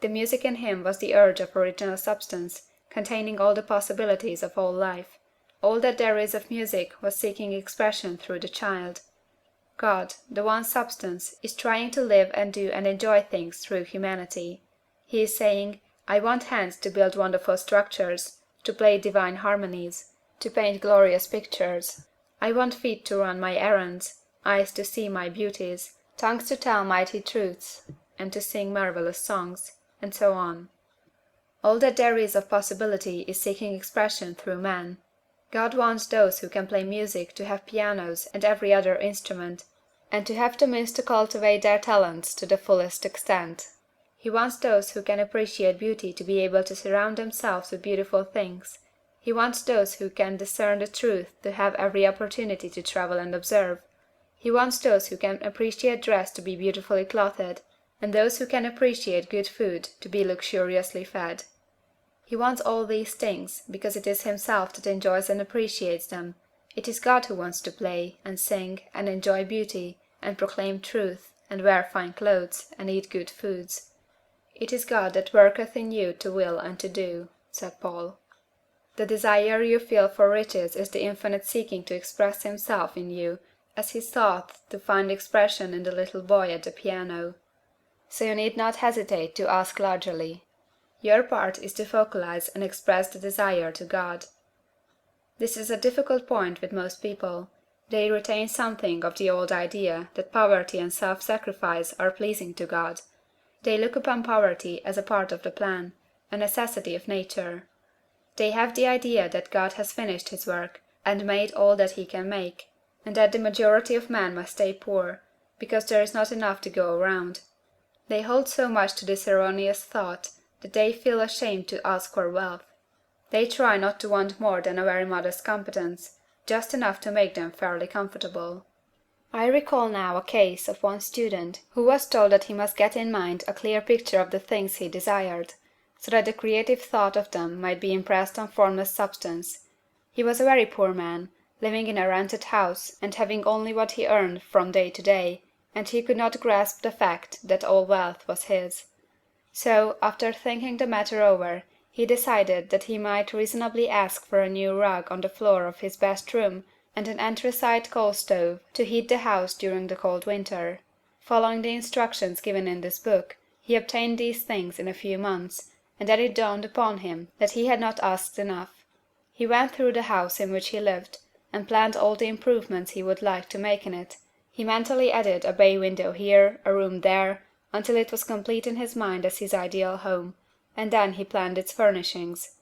The music in him was the urge of original substance, containing all the possibilities of all life. All that there is of music was seeking expression through the child. God, the one substance, is trying to live and do and enjoy things through humanity. He is saying, "I want hands to build wonderful structures, to play divine harmonies, to paint glorious pictures. I want feet to run my errands, eyes to see my beauties, tongues to tell mighty truths, and to sing marvelous songs," and so on. All that there is of possibility is seeking expression through man. God wants those who can play music to have pianos and every other instrument, and to have the means to cultivate their talents to the fullest extent. He wants those who can appreciate beauty to be able to surround themselves with beautiful things. He wants those who can discern the truth to have every opportunity to travel and observe. He wants those who can appreciate dress to be beautifully clothed, and those who can appreciate good food to be luxuriously fed. He wants all these things, because it is himself that enjoys and appreciates them. It is God who wants to play, and sing, and enjoy beauty, and proclaim truth, and wear fine clothes, and eat good foods. It is God that worketh in you to will and to do, said Paul. The desire you feel for riches is the infinite seeking to express himself in you, as he sought to find expression in the little boy at the piano. So you need not hesitate to ask largely. Your part is to focalize and express the desire to God. This is a difficult point with most people. They retain something of the old idea that poverty and self-sacrifice are pleasing to God. They look upon poverty as a part of the plan, a necessity of nature. They have the idea that God has finished his work, and made all that he can make, and that the majority of men must stay poor, because there is not enough to go around. They hold so much to this erroneous thought that they feel ashamed to ask for wealth. They try not to want more than a very modest competence, just enough to make them fairly comfortable. I recall now a case of one student who was told that he must get in mind a clear picture of the things he desired, so that the creative thought of them might be impressed on formless substance. He was a very poor man, living in a rented house, and having only what he earned from day to day, and he could not grasp the fact that all wealth was his. So, after thinking the matter over, he decided that he might reasonably ask for a new rug on the floor of his best room and an anthracite coal stove to heat the house during the cold winter. Following the instructions given in this book, he obtained these things in a few months, and then it dawned upon him that he had not asked enough. He went through the house in which he lived, and planned all the improvements he would like to make in it. He mentally added a bay window here, a room there, until it was complete in his mind as his ideal home, and then he planned its furnishings.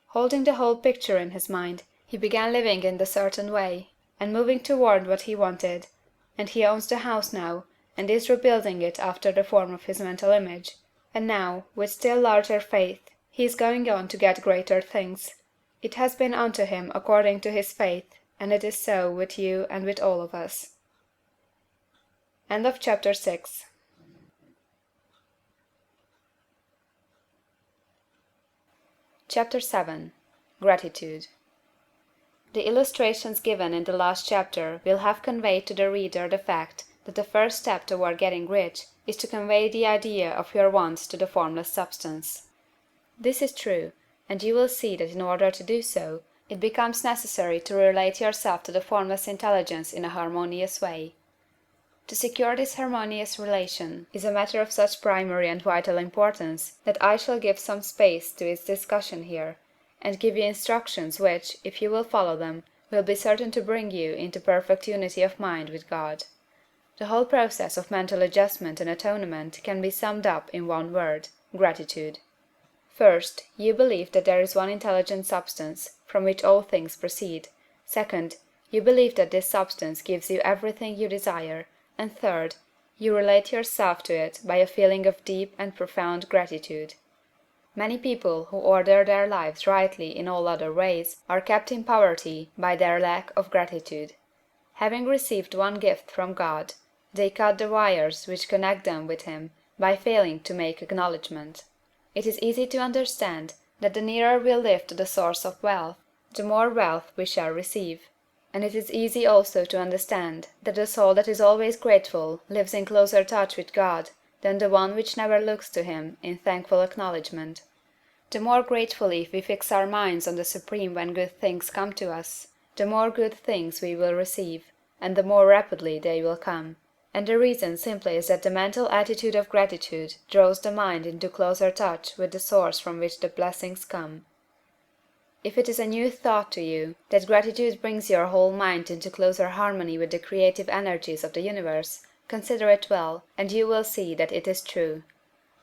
Holding the whole picture in his mind, he began living in the certain way, and moving toward what he wanted, and he owns the house now, and is rebuilding it after the form of his mental image, and now, with still larger faith, he is going on to get greater things. It has been unto him according to his faith, and it is so with you and with all of us. End of chapter 6. Chapter 7. Gratitude. The illustrations given in the last chapter will have conveyed to the reader the fact that the first step toward getting rich is to convey the idea of your wants to the formless substance. This is true, and you will see that in order to do so, it becomes necessary to relate yourself to the formless intelligence in a harmonious way. To secure this harmonious relation is a matter of such primary and vital importance that I shall give some space to its discussion here, and give you instructions which, if you will follow them, will be certain to bring you into perfect unity of mind with God. The whole process of mental adjustment and atonement can be summed up in one word: gratitude. First, you believe that there is one intelligent substance, from which all things proceed. Second, you believe that this substance gives you everything you desire. And third, you relate yourself to it by a feeling of deep and profound gratitude. Many people who order their lives rightly in all other ways are kept in poverty by their lack of gratitude. Having received one gift from God, they cut the wires which connect them with Him by failing to make acknowledgment. It is easy to understand that the nearer we live to the source of wealth, the more wealth we shall receive. And it is easy also to understand that the soul that is always grateful lives in closer touch with God than the one which never looks to him in thankful acknowledgment. The more gratefully we fix our minds on the Supreme when good things come to us, the more good things we will receive, and the more rapidly they will come. And the reason simply is that the mental attitude of gratitude draws the mind into closer touch with the source from which the blessings come. If it is a new thought to you that gratitude brings your whole mind into closer harmony with the creative energies of the universe, consider it well, and you will see that it is true.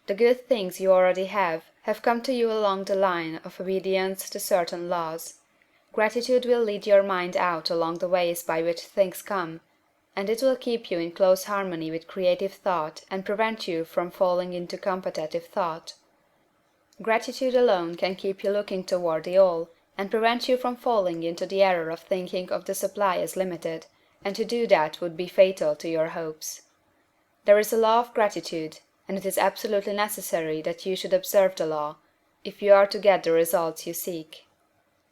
The good things you already have come to you along the line of obedience to certain laws. Gratitude will lead your mind out along the ways by which things come, and it will keep you in close harmony with creative thought and prevent you from falling into competitive thought. Gratitude alone can keep you looking toward the all, and prevent you from falling into the error of thinking of the supply as limited, and to do that would be fatal to your hopes. There is a law of gratitude, and it is absolutely necessary that you should observe the law, if you are to get the results you seek.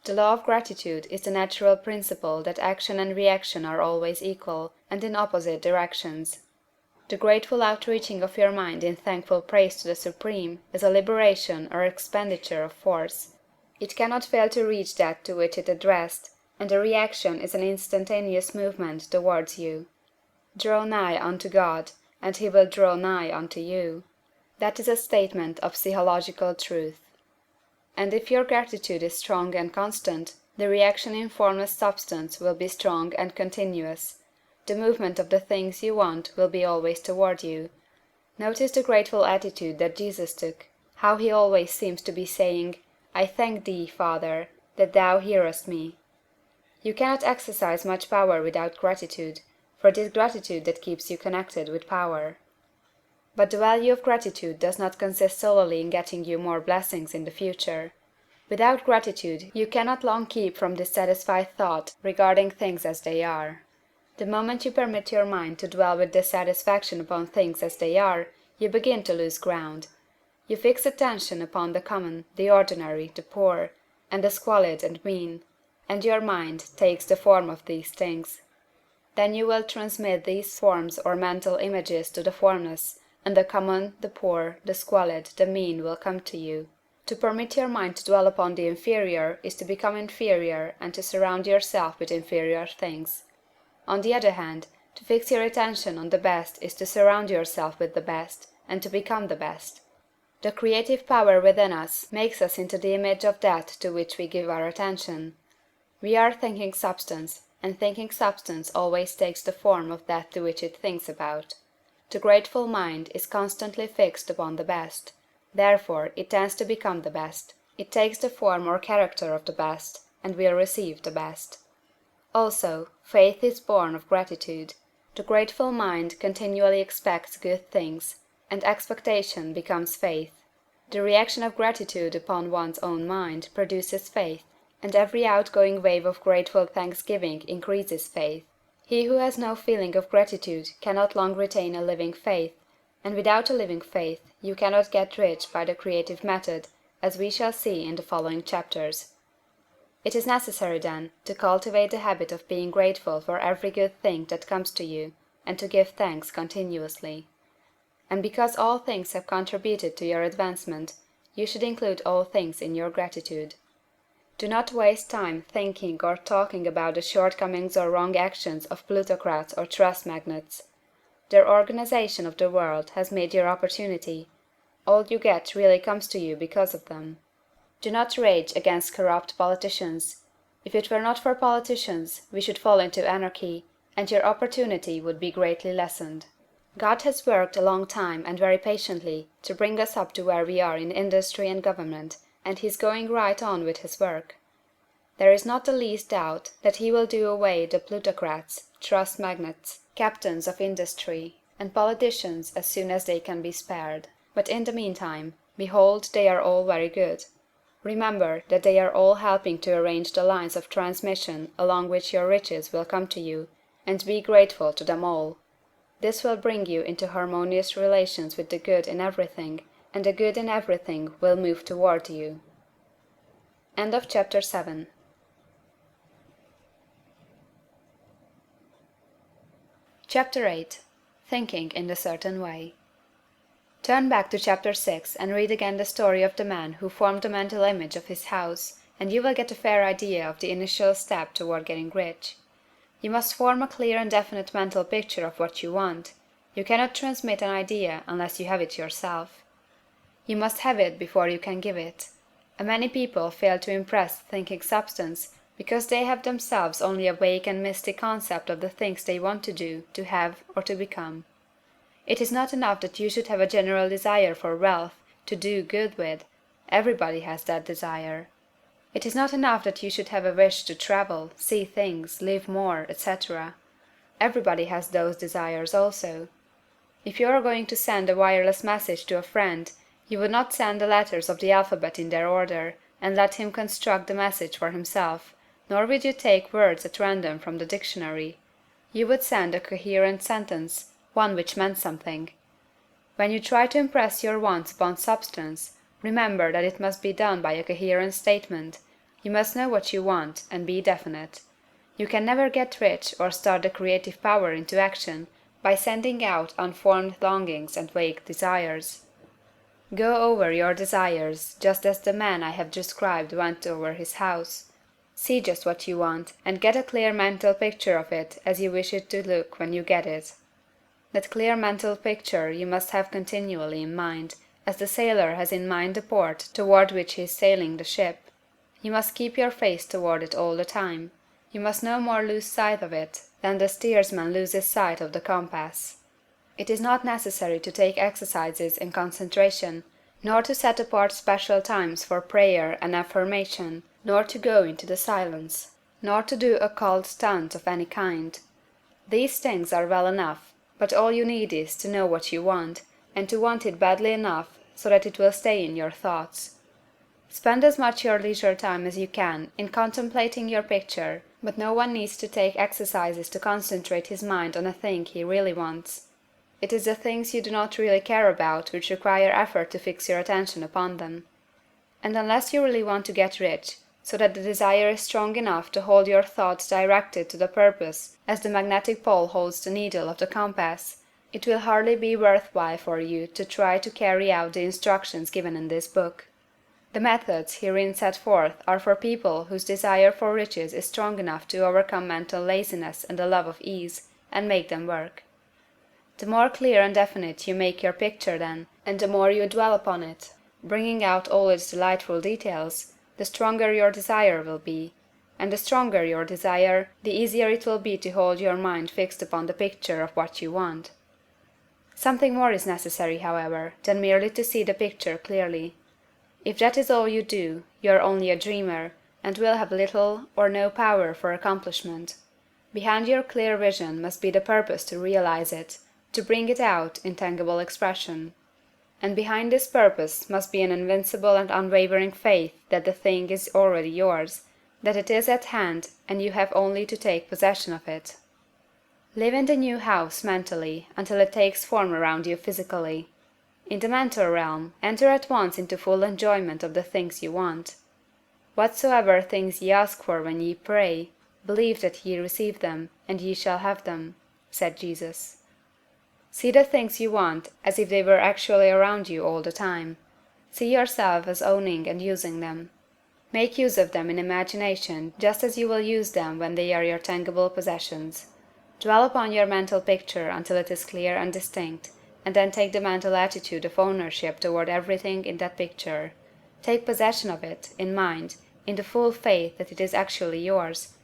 The law of gratitude is the natural principle that action and reaction are always equal, and in opposite directions. The grateful outreaching of your mind in thankful praise to the Supreme is a liberation or expenditure of force. It cannot fail to reach that to which it addressed, and the reaction is an instantaneous movement towards you. Draw nigh unto God, and he will draw nigh unto you. That is a statement of psychological truth. And if your gratitude is strong and constant, the reaction in formless substance will be strong and continuous. The movement of the things you want will be always toward you. Notice the grateful attitude that Jesus took, how he always seems to be saying, I thank thee, Father, that thou hearest me. You cannot exercise much power without gratitude, for it is gratitude that keeps you connected with power. But the value of gratitude does not consist solely in getting you more blessings in the future. Without gratitude you cannot long keep from dissatisfied thought regarding things as they are. The moment you permit your mind to dwell with dissatisfaction upon things as they are, you begin to lose ground. You fix attention upon the common, the ordinary, the poor, and the squalid and mean, and your mind takes the form of these things. Then you will transmit these forms or mental images to the formless, and the common, the poor, the squalid, the mean will come to you. To permit your mind to dwell upon the inferior is to become inferior and to surround yourself with inferior things. On the other hand, to fix your attention on the best is to surround yourself with the best, and to become the best. The creative power within us makes us into the image of that to which we give our attention. We are thinking substance, and thinking substance always takes the form of that to which it thinks about. The grateful mind is constantly fixed upon the best, therefore it tends to become the best. It takes the form or character of the best, and will receive the best. Also, faith is born of gratitude. The grateful mind continually expects good things, and expectation becomes faith. The reaction of gratitude upon one's own mind produces faith, and every outgoing wave of grateful thanksgiving increases faith. He who has no feeling of gratitude cannot long retain a living faith, and without a living faith you cannot get rich by the creative method, as we shall see in the following chapters. It is necessary, then, to cultivate the habit of being grateful for every good thing that comes to you, and to give thanks continuously. And because all things have contributed to your advancement, you should include all things in your gratitude. Do not waste time thinking or talking about the shortcomings or wrong actions of plutocrats or trust magnates. Their organization of the world has made your opportunity. All you get really comes to you because of them. Do not rage against corrupt politicians. If it were not for politicians, we should fall into anarchy, and your opportunity would be greatly lessened. God has worked a long time and very patiently to bring us up to where we are in industry and government, and he is going right on with his work. There is not the least doubt that he will do away the plutocrats, trust magnates, captains of industry, and politicians as soon as they can be spared. But in the meantime, behold, they are all very good. Remember that they are all helping to arrange the lines of transmission along which your riches will come to you, and be grateful to them all. This will bring you into harmonious relations with the good in everything, and the good in everything will move toward you. End of chapter 7. Chapter 8. Thinking in the Certain Way. Turn back to chapter 6 and read again the story of the man who formed the mental image of his house, and you will get a fair idea of the initial step toward getting rich. You must form a clear and definite mental picture of what you want. You cannot transmit an idea unless you have it yourself. You must have it before you can give it. Many people fail to impress thinking substance because they have themselves only a vague and misty concept of the things they want to do, to have, or to become. It is not enough that you should have a general desire for wealth, to do good with. Everybody has that desire. It is not enough that you should have a wish to travel, see things, live more, etc. Everybody has those desires also. If you are going to send a wireless message to a friend, you would not send the letters of the alphabet in their order, and let him construct the message for himself, nor would you take words at random from the dictionary. You would send a coherent sentence, one which meant something. When you try to impress your wants upon substance, remember that it must be done by a coherent statement. You must know what you want, and be definite. You can never get rich or start the creative power into action by sending out unformed longings and vague desires. Go over your desires, just as the man I have described went over his house. See just what you want, and get a clear mental picture of it as you wish it to look when you get it. That clear mental picture you must have continually in mind, as the sailor has in mind the port toward which he is sailing the ship. You must keep your face toward it all the time. You must no more lose sight of it than the steersman loses sight of the compass. It is not necessary to take exercises in concentration, nor to set apart special times for prayer and affirmation, nor to go into the silence, nor to do occult stunt of any kind. These things are well enough, but all you need is to know what you want, and to want it badly enough so that it will stay in your thoughts. Spend as much your leisure time as you can in contemplating your picture, but no one needs to take exercises to concentrate his mind on a thing he really wants. It is the things you do not really care about which require effort to fix your attention upon them. And unless you really want to get rich, so that the desire is strong enough to hold your thoughts directed to the purpose as the magnetic pole holds the needle of the compass, it will hardly be worth while for you to try to carry out the instructions given in this book. The methods herein set forth are for people whose desire for riches is strong enough to overcome mental laziness and the love of ease, and make them work. The more clear and definite you make your picture then, and the more you dwell upon it, bringing out all its delightful details, the stronger your desire will be, and the stronger your desire, the easier it will be to hold your mind fixed upon the picture of what you want. Something more is necessary, however, than merely to see the picture clearly. If that is all you do, you are only a dreamer, and will have little or no power for accomplishment. Behind your clear vision must be the purpose to realize it, to bring it out in tangible expression. And behind this purpose must be an invincible and unwavering faith that the thing is already yours, that it is at hand, and you have only to take possession of it. Live in the new house mentally until it takes form around you physically. In the mental realm, enter at once into full enjoyment of the things you want. Whatsoever things ye ask for when ye pray, believe that ye receive them, and ye shall have them, said Jesus. See the things you want as if they were actually around you all the time. See yourself as owning and using them. Make use of them in imagination just as you will use them when they are your tangible possessions. Dwell upon your mental picture until it is clear and distinct, and then take the mental attitude of ownership toward everything in that picture. Take possession of it, in mind, in the full faith that it is actually yours.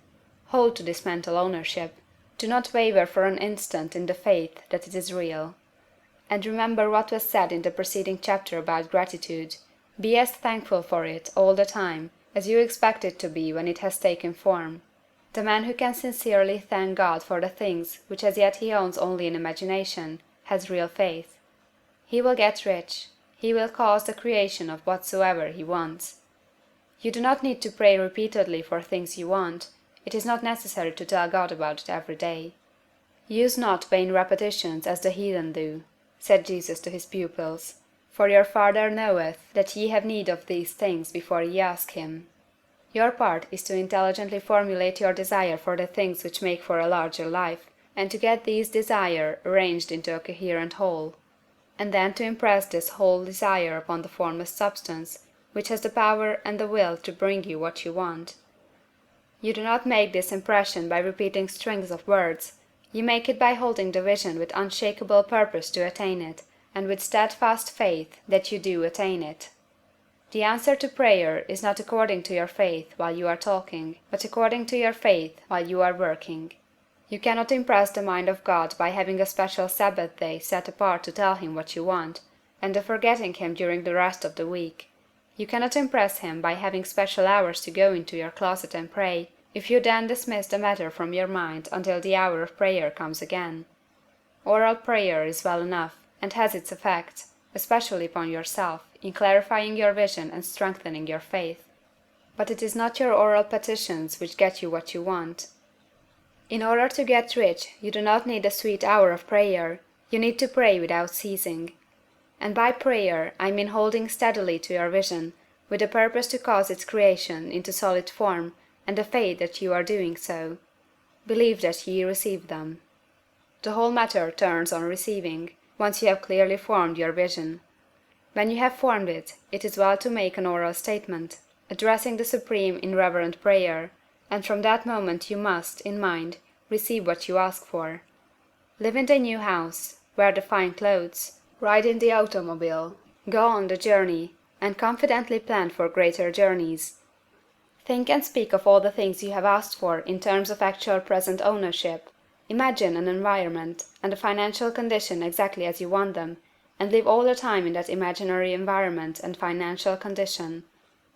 Hold to this mental ownership. Do not waver for an instant in the faith that it is real. And remember what was said in the preceding chapter about gratitude. Be as thankful for it all the time as you expect it to be when it has taken form. The man who can sincerely thank God for the things which as yet he owns only in imagination has real faith. He will get rich. He will cause the creation of whatsoever he wants. You do not need to pray repeatedly for things you want. It is not necessary to tell God about it every day. Use not vain repetitions as the heathen do, said Jesus to his pupils, for your Father knoweth that ye have need of these things before ye ask him. Your part is to intelligently formulate your desire for the things which make for a larger life, and to get these desire arranged into a coherent whole, and then to impress this whole desire upon the formless substance, which has the power and the will to bring you what you want. You do not make this impression by repeating strings of words, you make it by holding the vision with unshakable purpose to attain it, and with steadfast faith that you do attain it. The answer to prayer is not according to your faith while you are talking, but according to your faith while you are working. You cannot impress the mind of God by having a special Sabbath day set apart to tell him what you want, and of forgetting him during the rest of the week. You cannot impress him by having special hours to go into your closet and pray, if you then dismiss the matter from your mind until the hour of prayer comes again. Oral prayer is well enough, and has its effect, especially upon yourself, in clarifying your vision and strengthening your faith. But it is not your oral petitions which get you what you want. In order to get rich, you do not need a sweet hour of prayer, you need to pray without ceasing. And by prayer I mean holding steadily to your vision, with the purpose to cause its creation into solid form, and the faith that you are doing so. Believe that ye receive them. The whole matter turns on receiving, once you have clearly formed your vision. When you have formed it, it is well to make an oral statement, addressing the Supreme in reverent prayer, and from that moment you must, in mind, receive what you ask for. Live in the new house, wear the fine clothes, ride in the automobile, go on the journey, and confidently plan for greater journeys. Think and speak of all the things you have asked for in terms of actual present ownership. Imagine an environment and a financial condition exactly as you want them, and live all the time in that imaginary environment and financial condition.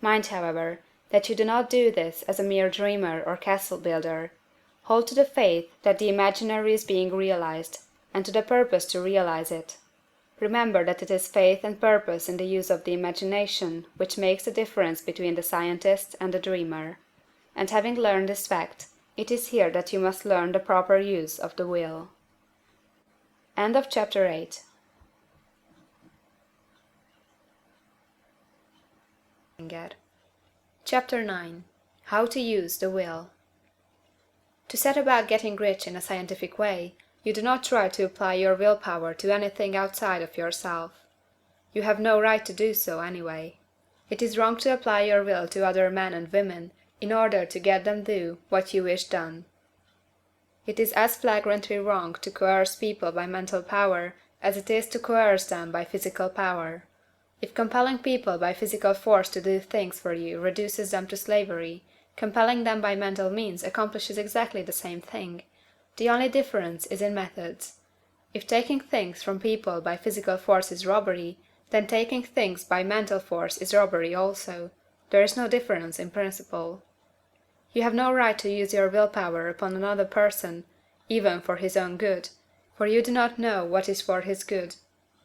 Mind, however, that you do not do this as a mere dreamer or castle builder. Hold to the faith that the imaginary is being realized, and to the purpose to realize it. Remember that it is faith and purpose in the use of the imagination which makes the difference between the scientist and the dreamer. And having learned this fact, it is here that you must learn the proper use of the will. End of chapter 8. Chapter 9. How to use the will. To set about getting rich in a scientific way, you do not try to apply your willpower to anything outside of yourself. You have no right to do so, anyway. It is wrong to apply your will to other men and women in order to get them do what you wish done. It is as flagrantly wrong to coerce people by mental power as it is to coerce them by physical power. If compelling people by physical force to do things for you reduces them to slavery, compelling them by mental means accomplishes exactly the same thing. The only difference is in methods. If taking things from people by physical force is robbery, then taking things by mental force is robbery also. There is no difference in principle. You have no right to use your willpower upon another person, even for his own good, for you do not know what is for his good.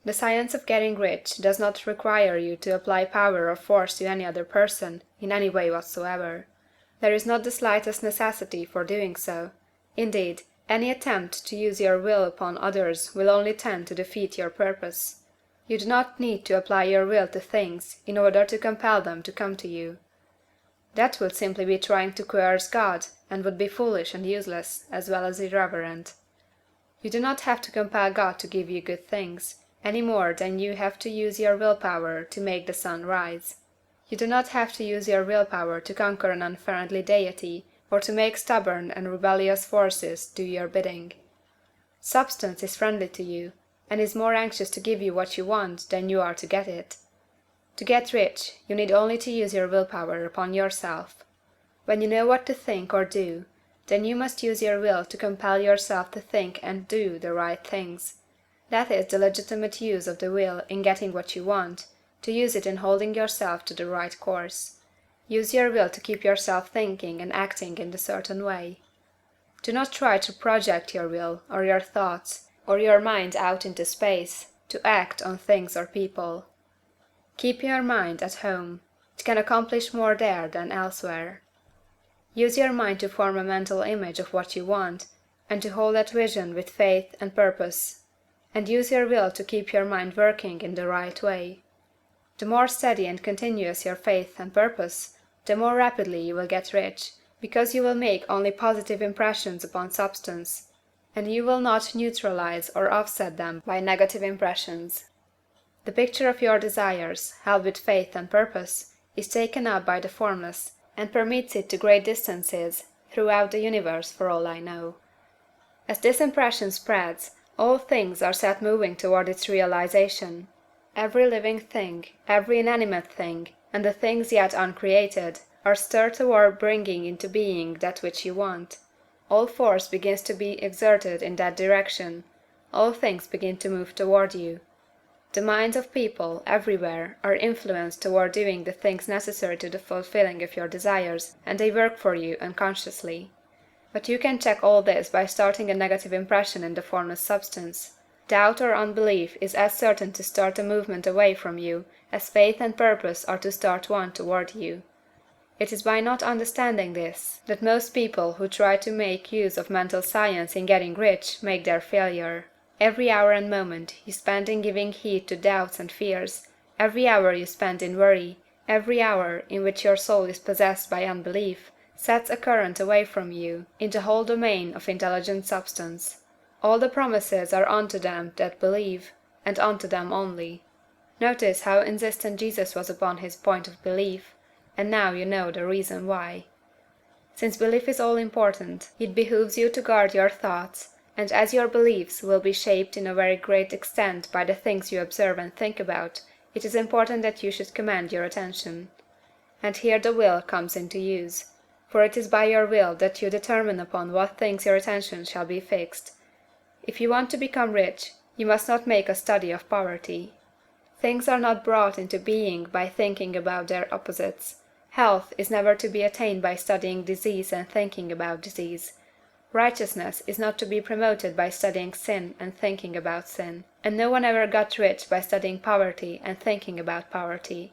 The science of getting rich does not require you to apply power or force to any other person, in any way whatsoever. There is not the slightest necessity for doing so. Indeed, any attempt to use your will upon others will only tend to defeat your purpose. You do not need to apply your will to things in order to compel them to come to you. That would simply be trying to coerce God, and would be foolish and useless, as well as irreverent. You do not have to compel God to give you good things, any more than you have to use your willpower to make the sun rise. You do not have to use your willpower to conquer an unfriendly deity, or to make stubborn and rebellious forces do your bidding. Substance is friendly to you, and is more anxious to give you what you want than you are to get it. To get rich, you need only to use your willpower upon yourself. When you know what to think or do, then you must use your will to compel yourself to think and do the right things. That is the legitimate use of the will in getting what you want, to use it in holding yourself to the right course. Use your will to keep yourself thinking and acting in a certain way. Do not try to project your will, or your thoughts, or your mind out into space, to act on things or people. Keep your mind at home. It can accomplish more there than elsewhere. Use your mind to form a mental image of what you want, and to hold that vision with faith and purpose. And use your will to keep your mind working in the right way. The more steady and continuous your faith and purpose, the more rapidly you will get rich, because you will make only positive impressions upon substance, and you will not neutralize or offset them by negative impressions. The picture of your desires, held with faith and purpose, is taken up by the Formless, and permits it to great distances throughout the universe for all I know. As this impression spreads, all things are set moving toward its realization. Every living thing, every inanimate thing, and the things yet uncreated, are stirred toward bringing into being that which you want. All force begins to be exerted in that direction, all things begin to move toward you. The minds of people, everywhere, are influenced toward doing the things necessary to the fulfilling of your desires, and they work for you unconsciously. But you can check all this by starting a negative impression in the formless substance. Doubt or unbelief is as certain to start a movement away from you as faith and purpose are to start one toward you. It is by not understanding this that most people who try to make use of mental science in getting rich make their failure. Every hour and moment you spend in giving heed to doubts and fears, every hour you spend in worry, every hour in which your soul is possessed by unbelief, sets a current away from you in the whole domain of intelligent substance. All the promises are unto them that believe, and unto them only. Notice how insistent Jesus was upon his point of belief, and now you know the reason why. Since belief is all important, it behooves you to guard your thoughts, and as your beliefs will be shaped in a very great extent by the things you observe and think about, it is important that you should command your attention. And here the will comes into use, for it is by your will that you determine upon what things your attention shall be fixed. If you want to become rich, you must not make a study of poverty. Things are not brought into being by thinking about their opposites. Health is never to be attained by studying disease and thinking about disease. Righteousness is not to be promoted by studying sin and thinking about sin. And no one ever got rich by studying poverty and thinking about poverty.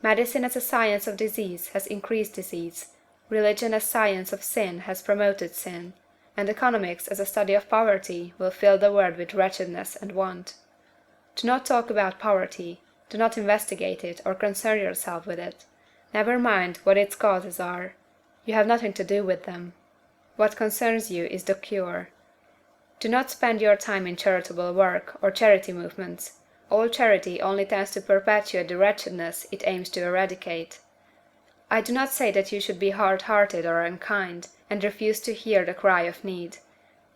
Medicine as a science of disease has increased disease. Religion as science of sin has promoted sin, and economics as a study of poverty will fill the world with wretchedness and want. Do not talk about poverty, do not investigate it or concern yourself with it. Never mind what its causes are. You have nothing to do with them. What concerns you is the cure. Do not spend your time in charitable work or charity movements. All charity only tends to perpetuate the wretchedness it aims to eradicate. I do not say that you should be hard-hearted or unkind, and refuse to hear the cry of need.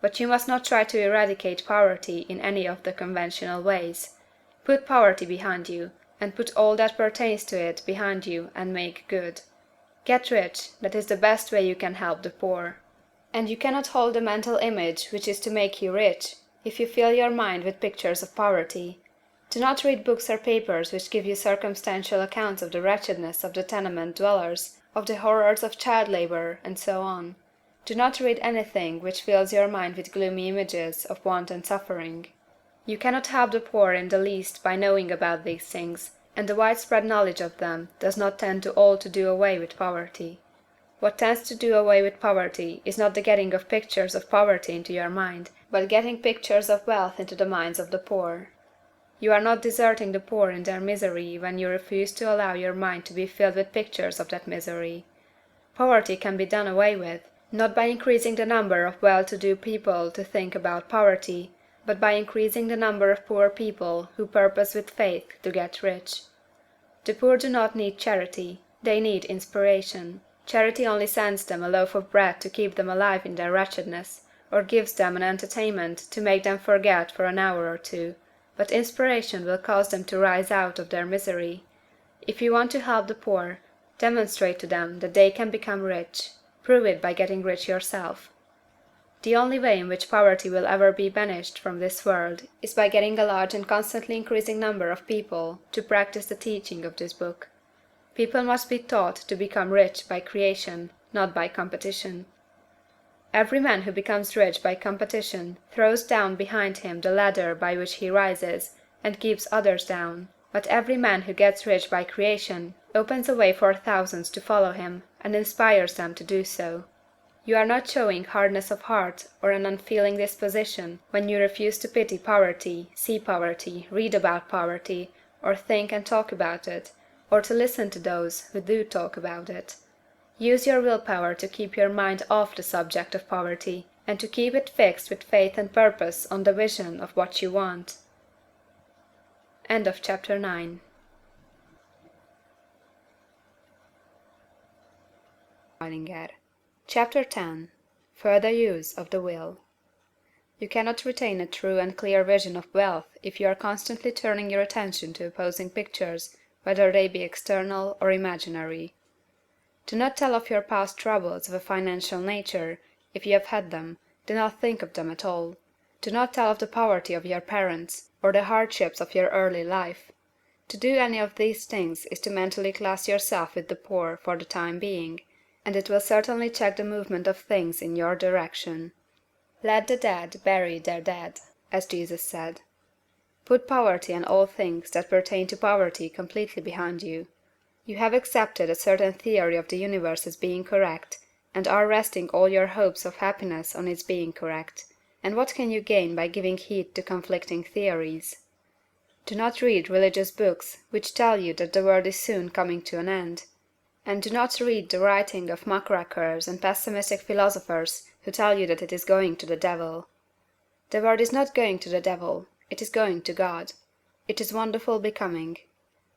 But you must not try to eradicate poverty in any of the conventional ways. Put poverty behind you, and put all that pertains to it behind you and make good. Get rich, that is the best way you can help the poor. And you cannot hold the mental image which is to make you rich, if you fill your mind with pictures of poverty. Do not read books or papers which give you circumstantial accounts of the wretchedness of the tenement dwellers, of the horrors of child labor, and so on. Do not read anything which fills your mind with gloomy images of want and suffering. You cannot help the poor in the least by knowing about these things, and the widespread knowledge of them does not tend to all to do away with poverty. What tends to do away with poverty is not the getting of pictures of poverty into your mind, but getting pictures of wealth into the minds of the poor. You are not deserting the poor in their misery when you refuse to allow your mind to be filled with pictures of that misery. Poverty can be done away with, not by increasing the number of well-to-do people to think about poverty, but by increasing the number of poor people who purpose with faith to get rich. The poor do not need charity, they need inspiration. Charity only sends them a loaf of bread to keep them alive in their wretchedness, or gives them an entertainment to make them forget for an hour or two. But inspiration will cause them to rise out of their misery. If you want to help the poor, demonstrate to them that they can become rich. Prove it by getting rich yourself. The only way in which poverty will ever be banished from this world is by getting a large and constantly increasing number of people to practice the teaching of this book. People must be taught to become rich by creation, not by competition. Every man who becomes rich by competition throws down behind him the ladder by which he rises, and keeps others down. But every man who gets rich by creation opens a way for thousands to follow him, and inspires them to do so. You are not showing hardness of heart or an unfeeling disposition when you refuse to pity poverty, see poverty, read about poverty, or think and talk about it, or to listen to those who do talk about it. Use your willpower to keep your mind off the subject of poverty, and to keep it fixed with faith and purpose on the vision of what you want. End of chapter 9. Majlinger. Chapter 10. Further use of the will. You cannot retain a true and clear vision of wealth if you are constantly turning your attention to opposing pictures, whether they be external or imaginary. Do not tell of your past troubles of a financial nature; if you have had them, do not think of them at all. Do not tell of the poverty of your parents, or the hardships of your early life. To do any of these things is to mentally class yourself with the poor for the time being, and it will certainly check the movement of things in your direction. Let the dead bury their dead, as Jesus said. Put poverty and all things that pertain to poverty completely behind you. You have accepted a certain theory of the universe as being correct, and are resting all your hopes of happiness on its being correct. And what can you gain by giving heed to conflicting theories? Do not read religious books which tell you that the world is soon coming to an end. And do not read the writing of muckrakers and pessimistic philosophers who tell you that it is going to the devil. The world is not going to the devil, it is going to God. It is wonderful becoming.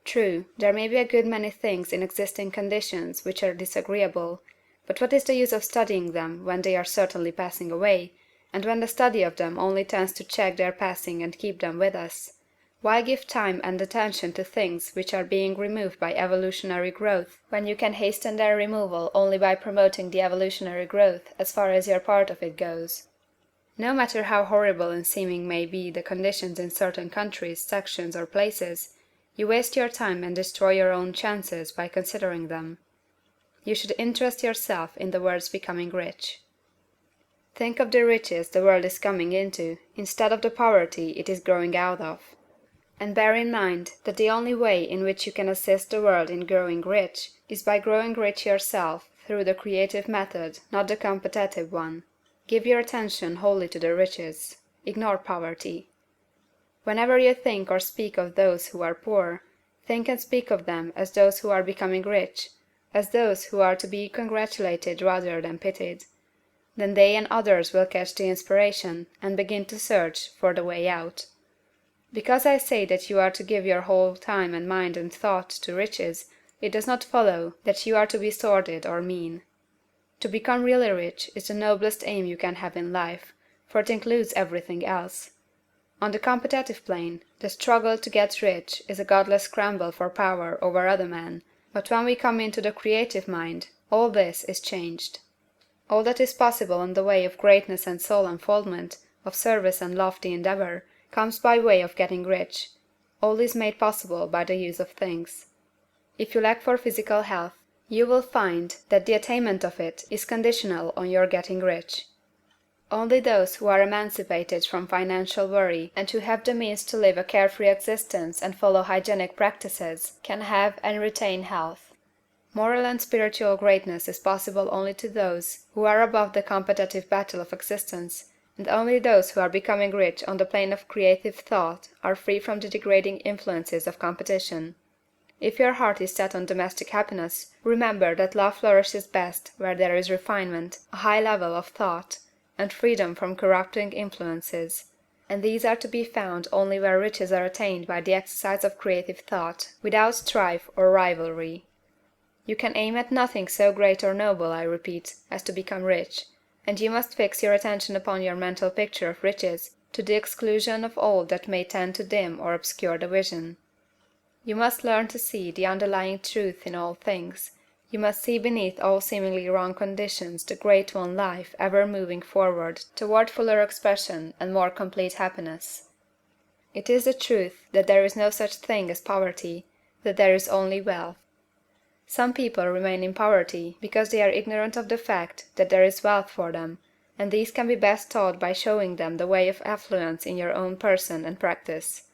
True, there may be a good many things in existing conditions which are disagreeable, but what is the use of studying them when they are certainly passing away, and when the study of them only tends to check their passing and keep them with us? Why give time and attention to things which are being removed by evolutionary growth, when you can hasten their removal only by promoting the evolutionary growth as far as your part of it goes? No matter how horrible in seeming may be the conditions in certain countries, sections, or places, you waste your time and destroy your own chances by considering them. You should interest yourself in the world's becoming rich. Think of the riches the world is coming into, instead of the poverty it is growing out of. And bear in mind that the only way in which you can assist the world in growing rich is by growing rich yourself through the creative method, not the competitive one. Give your attention wholly to the riches. Ignore poverty. Whenever you think or speak of those who are poor, think and speak of them as those who are becoming rich, as those who are to be congratulated rather than pitied. Then they and others will catch the inspiration and begin to search for the way out. Because I say that you are to give your whole time and mind and thought to riches, it does not follow that you are to be sordid or mean. To become really rich is the noblest aim you can have in life, for it includes everything else. On the competitive plane, the struggle to get rich is a godless scramble for power over other men, but when we come into the creative mind, all this is changed. All that is possible in the way of greatness and soul unfoldment, of service and lofty endeavor, comes by way of getting rich. All is made possible by the use of things. If you lack for physical health, you will find that the attainment of it is conditional on your getting rich. Only those who are emancipated from financial worry and who have the means to live a carefree existence and follow hygienic practices can have and retain health. Moral and spiritual greatness is possible only to those who are above the competitive battle of existence, and only those who are becoming rich on the plane of creative thought are free from the degrading influences of competition. If your heart is set on domestic happiness, remember that love flourishes best where there is refinement, a high level of thought, and freedom from corrupting influences, and these are to be found only where riches are attained by the exercise of creative thought, without strife or rivalry. You can aim at nothing so great or noble, I repeat, as to become rich, and you must fix your attention upon your mental picture of riches, to the exclusion of all that may tend to dim or obscure the vision. You must learn to see the underlying truth in all things. You must see beneath all seemingly wrong conditions the great one life ever moving forward toward fuller expression and more complete happiness. It is the truth that there is no such thing as poverty, that there is only wealth. Some people remain in poverty because they are ignorant of the fact that there is wealth for them, and these can be best taught by showing them the way of affluence in your own person and practice.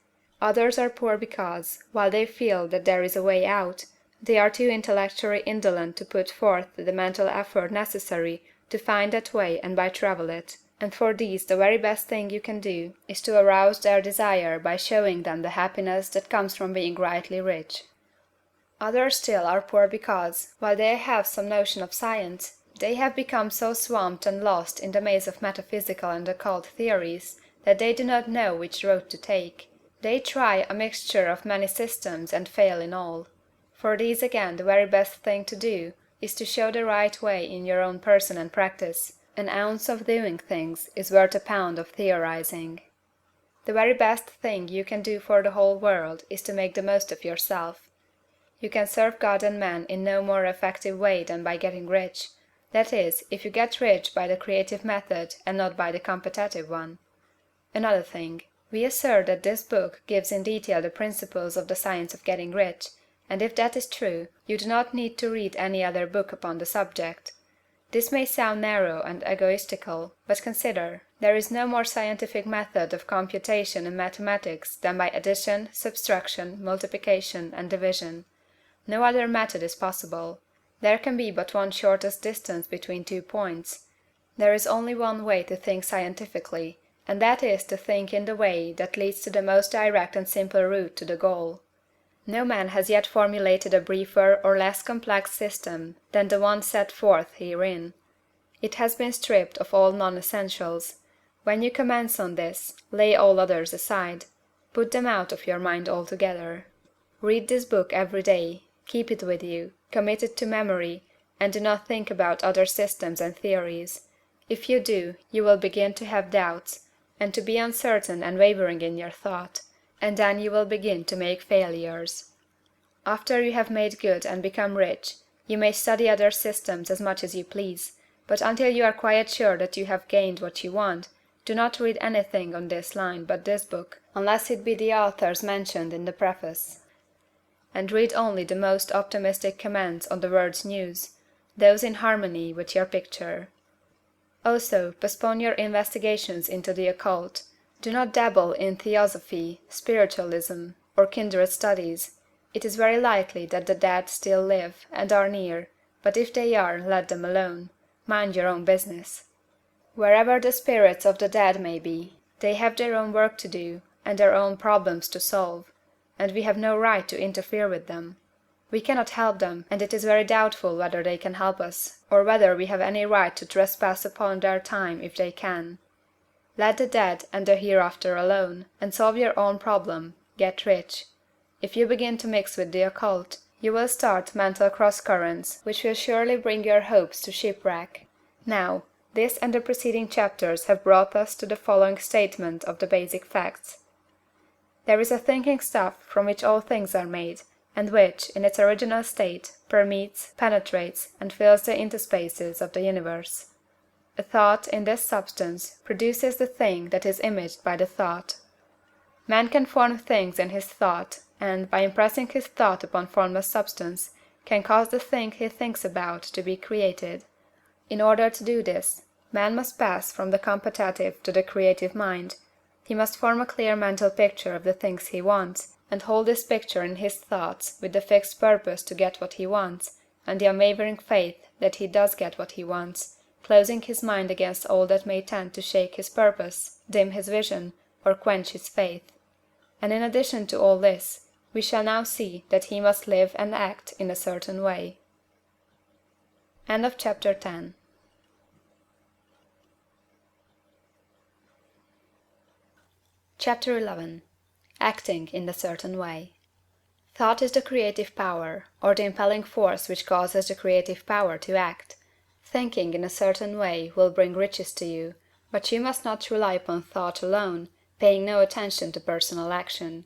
Others are poor because, while they feel that there is a way out, they are too intellectually indolent to put forth the mental effort necessary to find that way and by travel it, and for these the very best thing you can do is to arouse their desire by showing them the happiness that comes from being rightly rich. Others still are poor because, while they have some notion of science, they have become so swamped and lost in the maze of metaphysical and occult theories that they do not know which road to take. They try a mixture of many systems and fail in all. For these again the very best thing to do is to show the right way in your own person and practice. An ounce of doing things is worth a pound of theorizing. The very best thing you can do for the whole world is to make the most of yourself. You can serve God and man in no more effective way than by getting rich, that is, if you get rich by the creative method and not by the competitive one. Another thing, we assert that this book gives in detail the principles of the science of getting rich, and if that is true, you do not need to read any other book upon the subject. This may sound narrow and egoistical, but consider, there is no more scientific method of computation in mathematics than by addition, subtraction, multiplication, and division. No other method is possible. There can be but one shortest distance between 2 points. There is only one way to think scientifically, and that is to think in the way that leads to the most direct and simple route to the goal. No man has yet formulated a briefer or less complex system than the one set forth herein. It has been stripped of all non-essentials. When you commence on this, lay all others aside. Put them out of your mind altogether. Read this book every day, keep it with you, commit it to memory, and do not think about other systems and theories. If you do, you will begin to have doubts, and to be uncertain and wavering in your thought, and then you will begin to make failures. After you have made good and become rich, you may study other systems as much as you please, but until you are quite sure that you have gained what you want, do not read anything on this line but this book, unless it be the authors mentioned in the preface. And read only the most optimistic comments on the world's news, those in harmony with your picture. Also, postpone your investigations into the occult. Do not dabble in theosophy, spiritualism, or kindred studies. It is very likely that the dead still live and are near, but if they are, let them alone. Mind your own business. Wherever the spirits of the dead may be, they have their own work to do and their own problems to solve, and we have no right to interfere with them. We cannot help them, and it is very doubtful whether they can help us, or whether we have any right to trespass upon their time if they can. Let the dead and the hereafter alone, and solve your own problem, get rich. If you begin to mix with the occult, you will start mental cross-currents which will surely bring your hopes to shipwreck. Now, this and the preceding chapters have brought us to the following statement of the basic facts. There is a thinking stuff from which all things are made, and which, in its original state, permeates, penetrates, and fills the interspaces of the universe. A thought in this substance produces the thing that is imaged by the thought. Man can form things in his thought, and, by impressing his thought upon formless substance, can cause the thing he thinks about to be created. In order to do this, man must pass from the competitive to the creative mind. He must form a clear mental picture of the things he wants, and hold this picture in his thoughts with the fixed purpose to get what he wants, and the unwavering faith that he does get what he wants, closing his mind against all that may tend to shake his purpose, dim his vision, or quench his faith. And in addition to all this, we shall now see that he must live and act in a certain way. End of chapter 10. Chapter 11. Acting in a certain way. Thought is the creative power, or the impelling force which causes the creative power to act. Thinking in a certain way will bring riches to you, but you must not rely upon thought alone, paying no attention to personal action.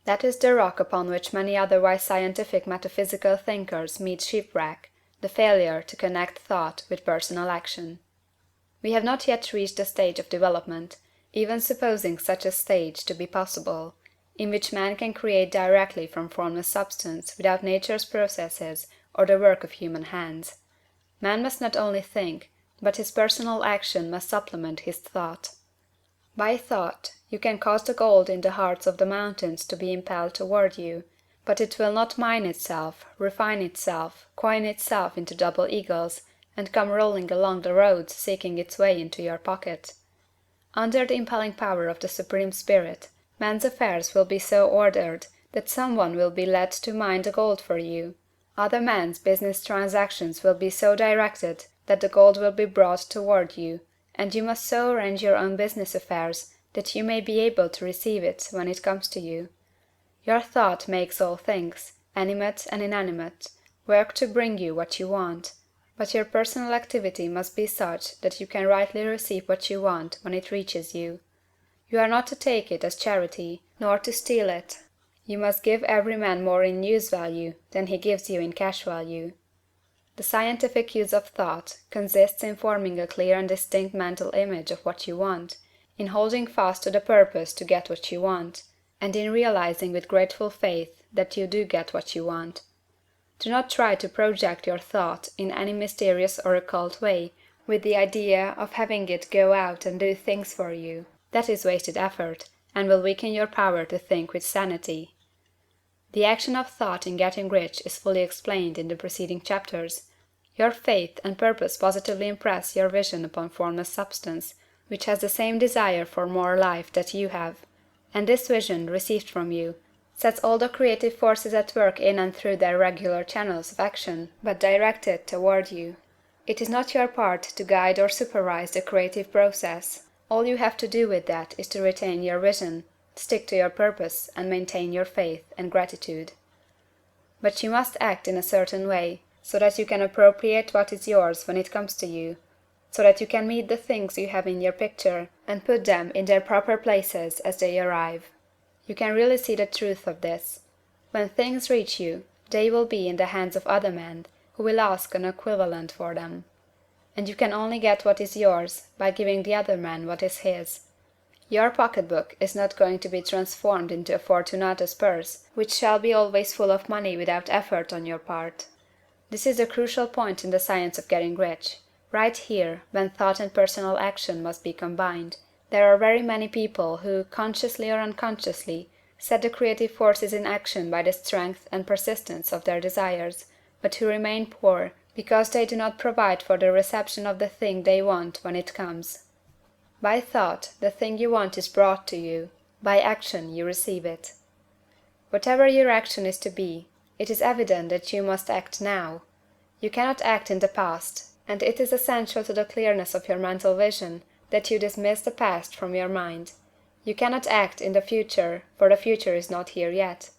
That is the rock upon which many otherwise scientific metaphysical thinkers meet shipwreck, the failure to connect thought with personal action. We have not yet reached the stage of development, even supposing such a stage to be possible, in which man can create directly from formless substance without nature's processes or the work of human hands. Man must not only think, but his personal action must supplement his thought. By thought, you can cause the gold in the hearts of the mountains to be impelled toward you, but it will not mine itself, refine itself, coin itself into double eagles, and come rolling along the roads seeking its way into your pocket. Under the impelling power of the Supreme Spirit, man's affairs will be so ordered that someone will be led to mine the gold for you. Other men's business transactions will be so directed that the gold will be brought toward you, and you must so arrange your own business affairs that you may be able to receive it when it comes to you. Your thought makes all things, animate and inanimate, work to bring you what you want, but your personal activity must be such that you can rightly receive what you want when it reaches you. You are not to take it as charity, nor to steal it. You must give every man more in use value than he gives you in cash value. The scientific use of thought consists in forming a clear and distinct mental image of what you want, in holding fast to the purpose to get what you want, and in realizing with grateful faith that you do get what you want. Do not try to project your thought in any mysterious or occult way, with the idea of having it go out and do things for you. That is wasted effort, and will weaken your power to think with sanity. The action of thought in getting rich is fully explained in the preceding chapters. Your faith and purpose positively impress your vision upon formless substance, which has the same desire for more life that you have, and this vision, received from you, sets all the creative forces at work in and through their regular channels of action, but directed toward you. It is not your part to guide or supervise the creative process. All you have to do with that is to retain your vision, stick to your purpose, and maintain your faith and gratitude. But you must act in a certain way, so that you can appropriate what is yours when it comes to you, so that you can meet the things you have in your picture, and put them in their proper places as they arrive. You can really see the truth of this. When things reach you, they will be in the hands of other men, who will ask an equivalent for them. And you can only get what is yours by giving the other man what is his. Your pocketbook is not going to be transformed into a Fortunatus purse, which shall be always full of money without effort on your part. This is the crucial point in the science of getting rich. Right here, when thought and personal action must be combined, there are very many people who, consciously or unconsciously, set the creative forces in action by the strength and persistence of their desires, but who remain poor because they do not provide for the reception of the thing they want when it comes. By thought, the thing you want is brought to you; by action, you receive it. Whatever your action is to be, it is evident that you must act now. You cannot act in the past, and it is essential to the clearness of your mental vision that you dismiss the past from your mind. You cannot act in the future, for the future is not here yet.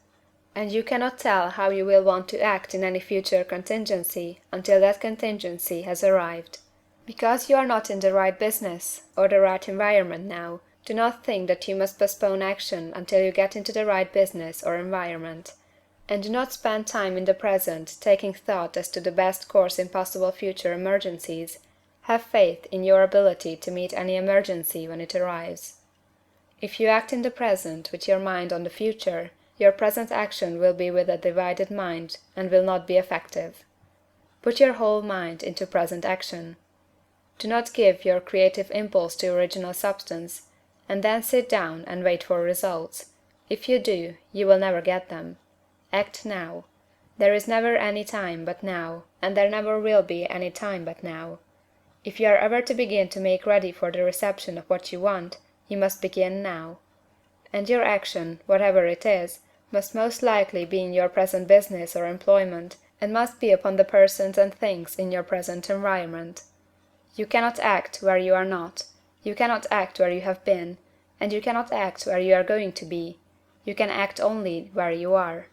And you cannot tell how you will want to act in any future contingency until that contingency has arrived. Because you are not in the right business or the right environment now, do not think that you must postpone action until you get into the right business or environment. And do not spend time in the present taking thought as to the best course in possible future emergencies. Have faith in your ability to meet any emergency when it arrives. If you act in the present with your mind on the future, your present action will be with a divided mind and will not be effective. Put your whole mind into present action. Do not give your creative impulse to original substance, and then sit down and wait for results. If you do, you will never get them. Act now. There is never any time but now, and there never will be any time but now. If you are ever to begin to make ready for the reception of what you want, you must begin now. And your action, whatever it is, must most likely be in your present business or employment, and must be upon the persons and things in your present environment. You cannot act where you are not, you cannot act where you have been, and you cannot act where you are going to be. You can act only where you are.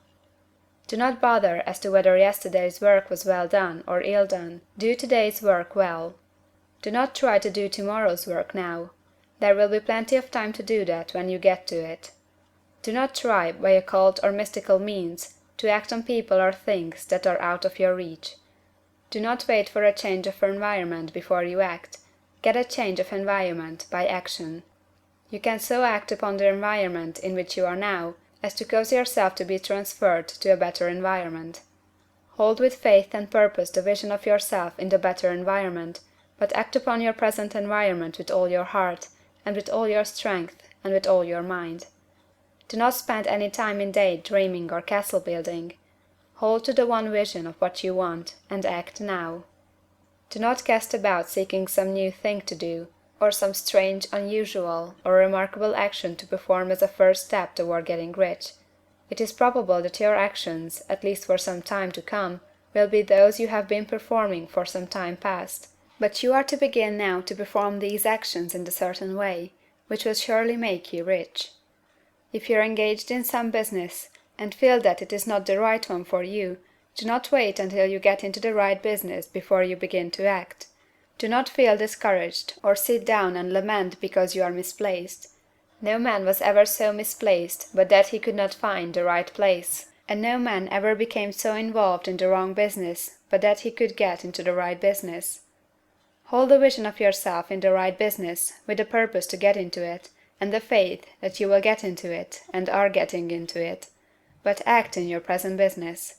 Do not bother as to whether yesterday's work was well done or ill done. Do today's work well. Do not try to do tomorrow's work now. There will be plenty of time to do that when you get to it. Do not try, by occult or mystical means, to act on people or things that are out of your reach. Do not wait for a change of environment before you act. Get a change of environment by action. You can so act upon the environment in which you are now as to cause yourself to be transferred to a better environment. Hold with faith and purpose the vision of yourself in the better environment, but act upon your present environment with all your heart, and with all your strength, and with all your mind. Do not spend any time in day dreaming or castle building. Hold to the one vision of what you want, and act now. Do not cast about seeking some new thing to do, or some strange, unusual, or remarkable action to perform as a first step toward getting rich. It is probable that your actions, at least for some time to come, will be those you have been performing for some time past. But you are to begin now to perform these actions in a certain way, which will surely make you rich. If you are engaged in some business, and feel that it is not the right one for you, do not wait until you get into the right business before you begin to act. Do not feel discouraged, or sit down and lament because you are misplaced. No man was ever so misplaced but that he could not find the right place, and no man ever became so involved in the wrong business but that he could get into the right business. Hold the vision of yourself in the right business, with the purpose to get into it, and the faith that you will get into it, and are getting into it. But act in your present business.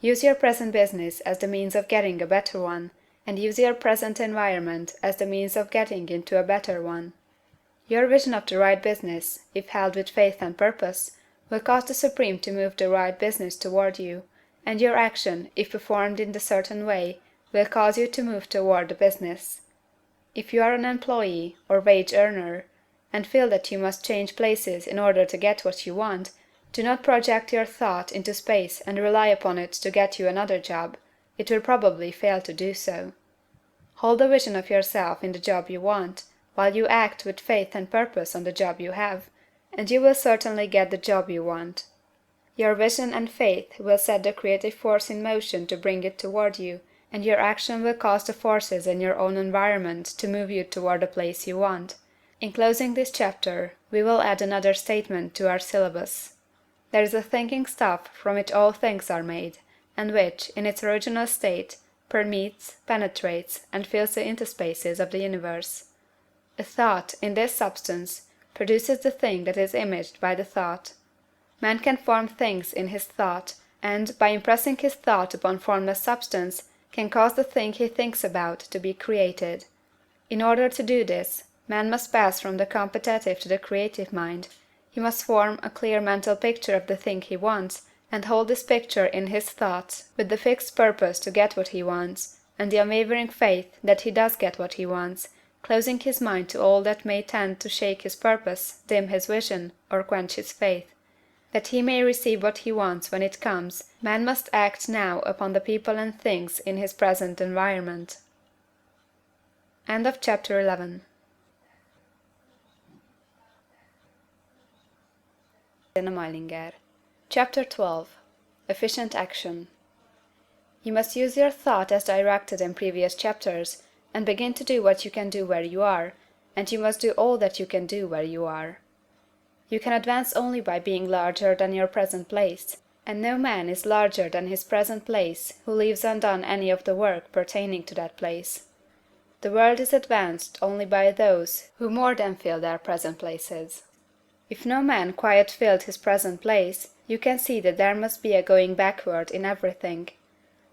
Use your present business as the means of getting a better one, and use your present environment as the means of getting into a better one. Your vision of the right business, if held with faith and purpose, will cause the Supreme to move the right business toward you, and your action, if performed in the certain way, will cause you to move toward the business. If you are an employee, or wage earner, and feel that you must change places in order to get what you want, do not project your thought into space and rely upon it to get you another job. It will probably fail to do so. Hold the vision of yourself in the job you want, while you act with faith and purpose on the job you have, and you will certainly get the job you want. Your vision and faith will set the creative force in motion to bring it toward you, and your action will cause the forces in your own environment to move you toward the place you want. In closing this chapter, we will add another statement to our syllabus. There is a thinking stuff from which all things are made, and which, in its original state, permeates, penetrates, and fills the interspaces of the universe. A thought, in this substance, produces the thing that is imaged by the thought. Man can form things in his thought, and, by impressing his thought upon formless substance, can cause the thing he thinks about to be created. In order to do this, man must pass from the competitive to the creative mind. He must form a clear mental picture of the thing he wants, and hold this picture in his thoughts, with the fixed purpose to get what he wants, and the unwavering faith that he does get what he wants, closing his mind to all that may tend to shake his purpose, dim his vision, or quench his faith. That he may receive what he wants when it comes, man must act now upon the people and things in his present environment. End of chapter 11. Diana Majlinger. Chapter 12. Efficient Action. You must use your thought as directed in previous chapters, and begin to do what you can do where you are, and you must do all that you can do where you are. You can advance only by being larger than your present place, and no man is larger than his present place who leaves undone any of the work pertaining to that place. The world is advanced only by those who more than fill their present places. If no man quite filled his present place, you can see that there must be a going backward in everything.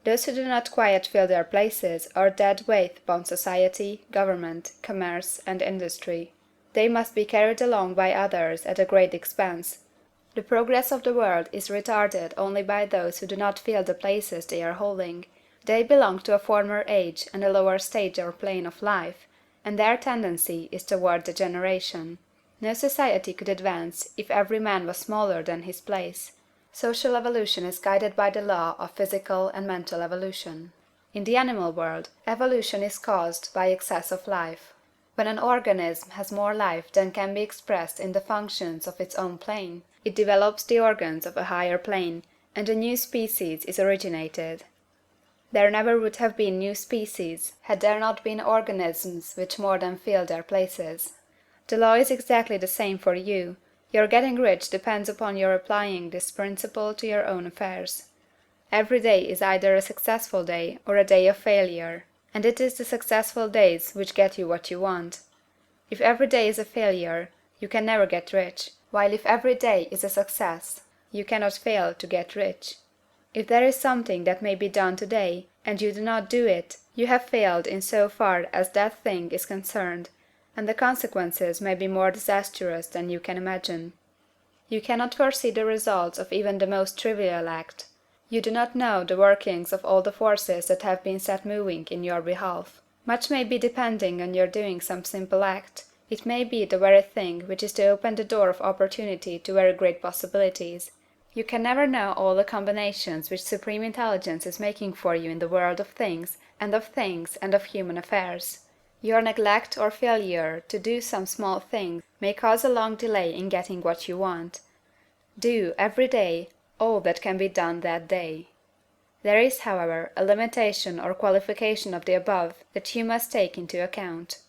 Those who do not quite fill their places are dead weight upon society, government, commerce, and industry. They must be carried along by others at a great expense. The progress of the world is retarded only by those who do not fill the places they are holding. They belong to a former age and a lower stage or plane of life, and their tendency is toward degeneration. No society could advance if every man was smaller than his place. Social evolution is guided by the law of physical and mental evolution. In the animal world, evolution is caused by excess of life. When an organism has more life than can be expressed in the functions of its own plane, it develops the organs of a higher plane, and a new species is originated. There never would have been new species had there not been organisms which more than filled their places. The law is exactly the same for you. Your getting rich depends upon your applying this principle to your own affairs. Every day is either a successful day or a day of failure, and it is the successful days which get you what you want. If every day is a failure, you can never get rich, while if every day is a success, you cannot fail to get rich. If there is something that may be done today, and you do not do it, you have failed in so far as that thing is concerned, and the consequences may be more disastrous than you can imagine. You cannot foresee the results of even the most trivial act. You do not know the workings of all the forces that have been set moving in your behalf. Much may be depending on your doing some simple act. It may be the very thing which is to open the door of opportunity to very great possibilities. You can never know all the combinations which Supreme Intelligence is making for you in the world of things and of human affairs. Your neglect or failure to do some small thing may cause a long delay in getting what you want. Do, every day, all that can be done that day. There is, however, a limitation or qualification of the above that you must take into account.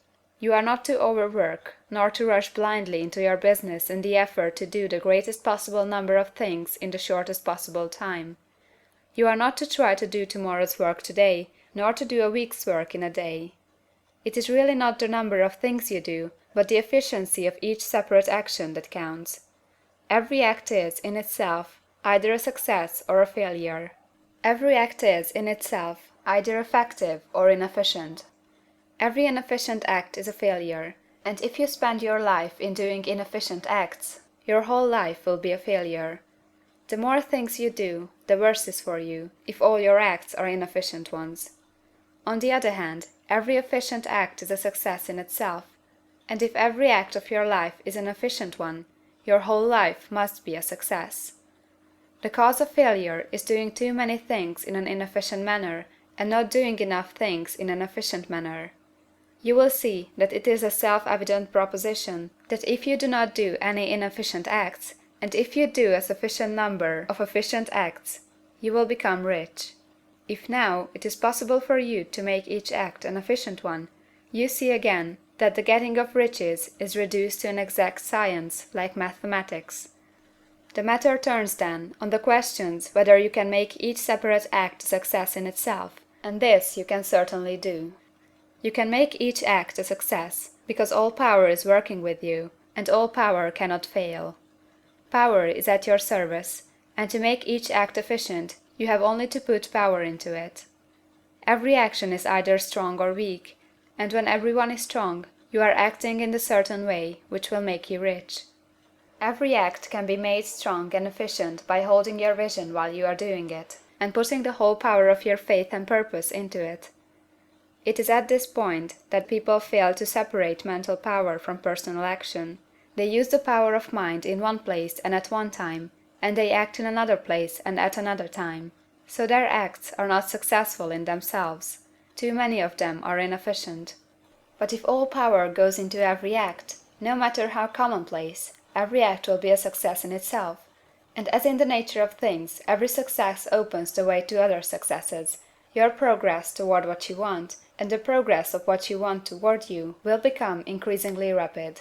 You are not to overwork, nor to rush blindly into your business in the effort to do the greatest possible number of things in the shortest possible time. You are not to try to do tomorrow's work today, nor to do a week's work in a day. It is really not the number of things you do, but the efficiency of each separate action that counts. Every act is, in itself, either a success or a failure. Every act is, in itself, either effective or inefficient. Every inefficient act is a failure, and if you spend your life in doing inefficient acts, your whole life will be a failure. The more things you do, the worse is for you, if all your acts are inefficient ones. On the other hand, every efficient act is a success in itself, and if every act of your life is an efficient one, your whole life must be a success. The cause of failure is doing too many things in an inefficient manner, and not doing enough things in an efficient manner. You will see that it is a self-evident proposition that if you do not do any inefficient acts, and if you do a sufficient number of efficient acts, you will become rich. If now it is possible for you to make each act an efficient one, you see again that the getting of riches is reduced to an exact science like mathematics. The matter turns, then, on the questions whether you can make each separate act a success in itself, and this you can certainly do. You can make each act a success, because all power is working with you, and all power cannot fail. Power is at your service, and to make each act efficient, you have only to put power into it. Every action is either strong or weak, and when every one is strong, you are acting in the certain way which will make you rich. Every act can be made strong and efficient by holding your vision while you are doing it, and putting the whole power of your faith and purpose into it. It is at this point that people fail to separate mental power from personal action. They use the power of mind in one place and at one time, and they act in another place and at another time. So their acts are not successful in themselves. Too many of them are inefficient. But if all power goes into every act, no matter how commonplace, every act will be a success in itself. And as in the nature of things, every success opens the way to other successes, your progress toward what you want, and the progress of what you want toward you, will become increasingly rapid.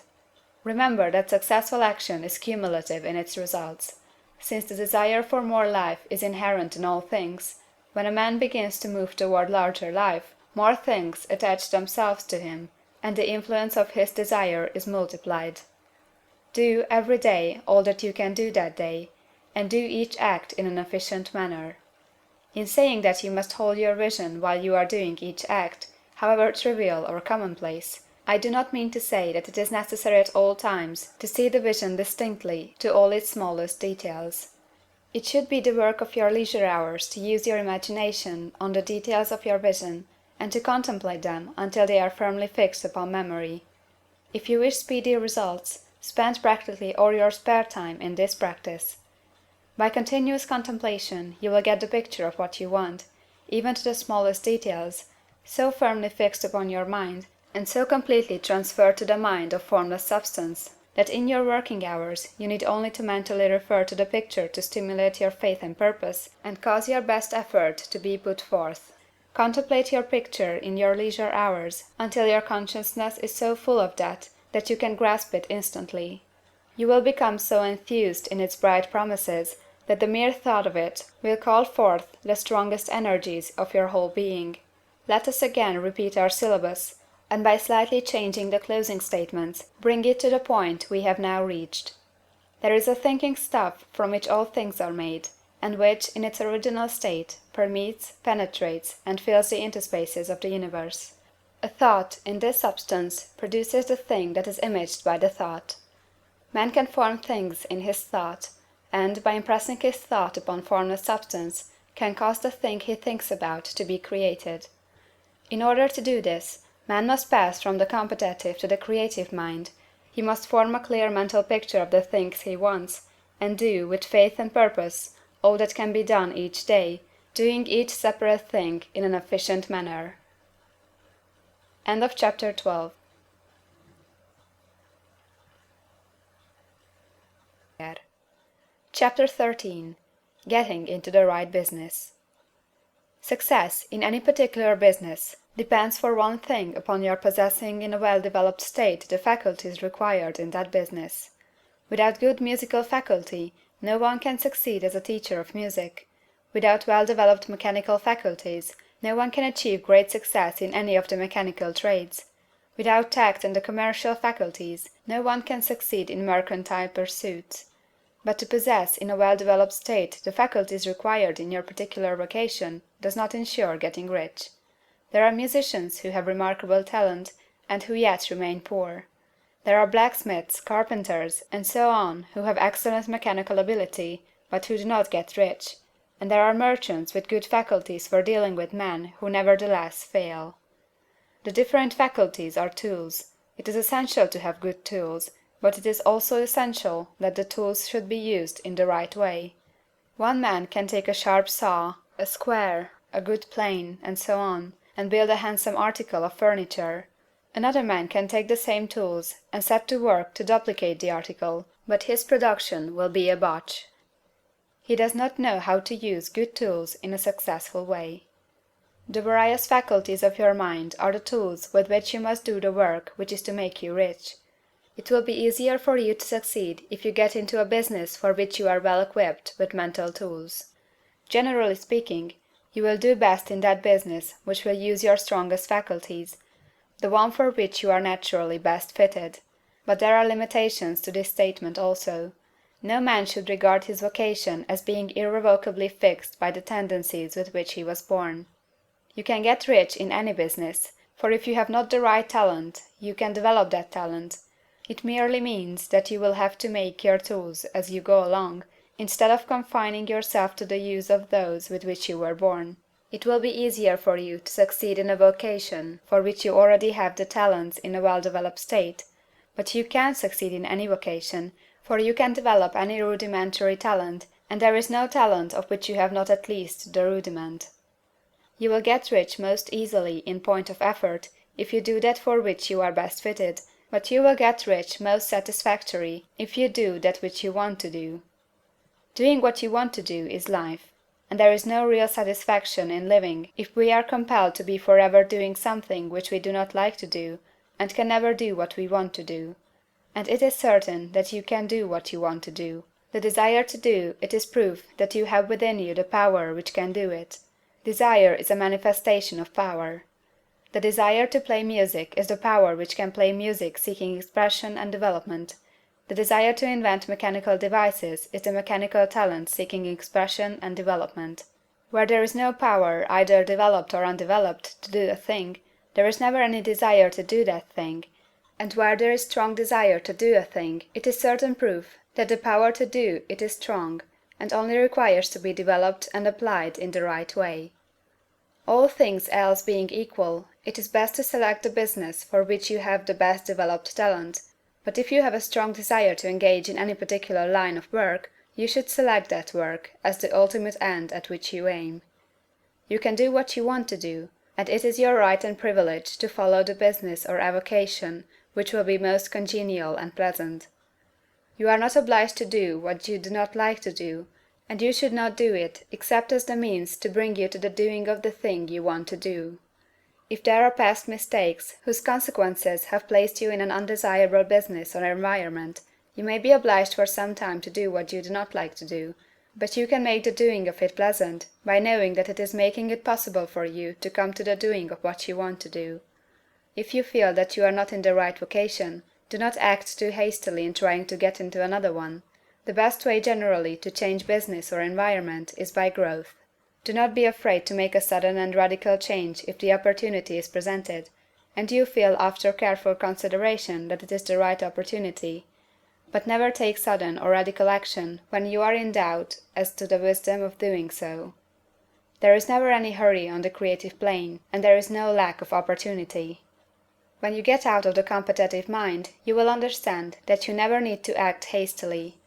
Remember that successful action is cumulative in its results. Since the desire for more life is inherent in all things, when a man begins to move toward larger life, more things attach themselves to him, and the influence of his desire is multiplied. Do, every day, all that you can do that day, and do each act in an efficient manner. In saying that you must hold your vision while you are doing each act, however trivial or commonplace, I do not mean to say that it is necessary at all times to see the vision distinctly to all its smallest details. It should be the work of your leisure hours to use your imagination on the details of your vision, and to contemplate them until they are firmly fixed upon memory. If you wish speedy results, spend practically all your spare time in this practice. By continuous contemplation you will get the picture of what you want, even to the smallest details, so firmly fixed upon your mind, and so completely transferred to the mind of formless substance, that in your working hours you need only to mentally refer to the picture to stimulate your faith and purpose, and cause your best effort to be put forth. Contemplate your picture in your leisure hours until your consciousness is so full of that you can grasp it instantly. You will become so enthused in its bright promises that the mere thought of it will call forth the strongest energies of your whole being. Let us again repeat our syllabus, and by slightly changing the closing statements, bring it to the point we have now reached. There is a thinking stuff from which all things are made, and which, in its original state, permeates, penetrates, and fills the interspaces of the universe. A thought, in this substance, produces the thing that is imaged by the thought. Man can form things in his thought, and, by impressing his thought upon formless substance, can cause the thing he thinks about to be created. In order to do this, man must pass from the competitive to the creative mind. He must form a clear mental picture of the things he wants, and do, with faith and purpose, all that can be done each day, doing each separate thing in an efficient manner. End of chapter 12. Chapter 13. Getting into the right business. Success in any particular business depends for one thing upon your possessing in a well-developed state the faculties required in that business. Without good musical faculty, no one can succeed as a teacher of music. Without well-developed mechanical faculties, no one can achieve great success in any of the mechanical trades. Without tact and the commercial faculties, no one can succeed in mercantile pursuits. But to possess in a well-developed state the faculties required in your particular vocation does not insure getting rich. There are musicians who have remarkable talent, and who yet remain poor. There are blacksmiths, carpenters, and so on who have excellent mechanical ability, but who do not get rich, and there are merchants with good faculties for dealing with men who nevertheless fail. The different faculties are tools. It is essential to have good tools, but it is also essential that the tools should be used in the right way. One man can take a sharp saw, a square, a good plane, and so on, and build a handsome article of furniture. Another man can take the same tools and set to work to duplicate the article, but his production will be a botch. He does not know how to use good tools in a successful way. The various faculties of your mind are the tools with which you must do the work which is to make you rich. It will be easier for you to succeed if you get into a business for which you are well equipped with mental tools. Generally speaking, you will do best in that business which will use your strongest faculties, the one for which you are naturally best fitted. But there are limitations to this statement also. No man should regard his vocation as being irrevocably fixed by the tendencies with which he was born. You can get rich in any business, for if you have not the right talent, you can develop that talent. It merely means that you will have to make your tools as you go along, instead of confining yourself to the use of those with which you were born. It will be easier for you to succeed in a vocation for which you already have the talents in a well-developed state, but you can succeed in any vocation, for you can develop any rudimentary talent, and there is no talent of which you have not at least the rudiment. You will get rich most easily in point of effort if you do that for which you are best fitted, but you will get rich most satisfactory if you do that which you want to do. Doing what you want to do is life, and there is no real satisfaction in living if we are compelled to be forever doing something which we do not like to do, and can never do what we want to do. And it is certain that you can do what you want to do. The desire to do it is proof that you have within you the power which can do it. Desire is a manifestation of power. The desire to play music is the power which can play music seeking expression and development. The desire to invent mechanical devices is the mechanical talent seeking expression and development. Where there is no power, either developed or undeveloped, to do a thing, there is never any desire to do that thing, and where there is strong desire to do a thing, it is certain proof that the power to do it is strong, and only requires to be developed and applied in the right way. All things else being equal, it is best to select the business for which you have the best developed talent, but if you have a strong desire to engage in any particular line of work, you should select that work as the ultimate end at which you aim. You can do what you want to do, and it is your right and privilege to follow the business or avocation which will be most congenial and pleasant. You are not obliged to do what you do not like to do, and you should not do it except as the means to bring you to the doing of the thing you want to do. If there are past mistakes whose consequences have placed you in an undesirable business or environment, you may be obliged for some time to do what you do not like to do, but you can make the doing of it pleasant by knowing that it is making it possible for you to come to the doing of what you want to do. If you feel that you are not in the right vocation, do not act too hastily in trying to get into another one. The best way generally to change business or environment is by growth. Do not be afraid to make a sudden and radical change if the opportunity is presented, and you feel after careful consideration that it is the right opportunity. But never take sudden or radical action when you are in doubt as to the wisdom of doing so. There is never any hurry on the creative plane, and there is no lack of opportunity. When you get out of the competitive mind, you will understand that you never need to act hastily.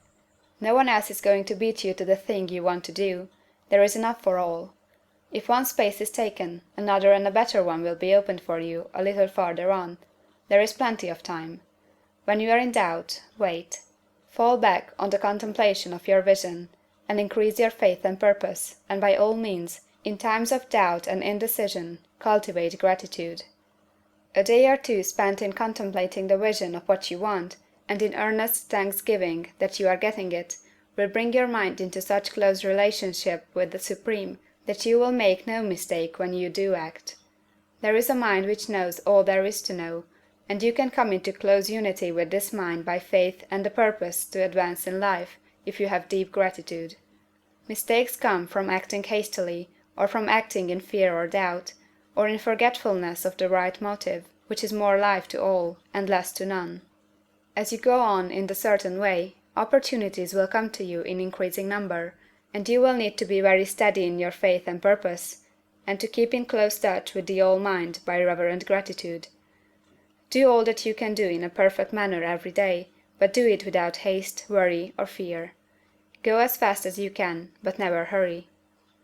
No one else is going to beat you to the thing you want to do. There is enough for all. If one space is taken, another and a better one will be opened for you a little farther on. There is plenty of time. When you are in doubt, wait. Fall back on the contemplation of your vision, and increase your faith and purpose, and by all means, in times of doubt and indecision, cultivate gratitude. A day or two spent in contemplating the vision of what you want, and in earnest thanksgiving that you are getting it, will bring your mind into such close relationship with the Supreme that you will make no mistake when you do act. There is a mind which knows all there is to know, and you can come into close unity with this mind by faith and the purpose to advance in life, if you have deep gratitude. Mistakes come from acting hastily, or from acting in fear or doubt, or in forgetfulness of the right motive, which is more life to all, and less to none. As you go on in the certain way, opportunities will come to you in increasing number, and you will need to be very steady in your faith and purpose, and to keep in close touch with the All-Mind by reverent gratitude. Do all that you can do in a perfect manner every day, but do it without haste, worry, or fear. Go as fast as you can, but never hurry.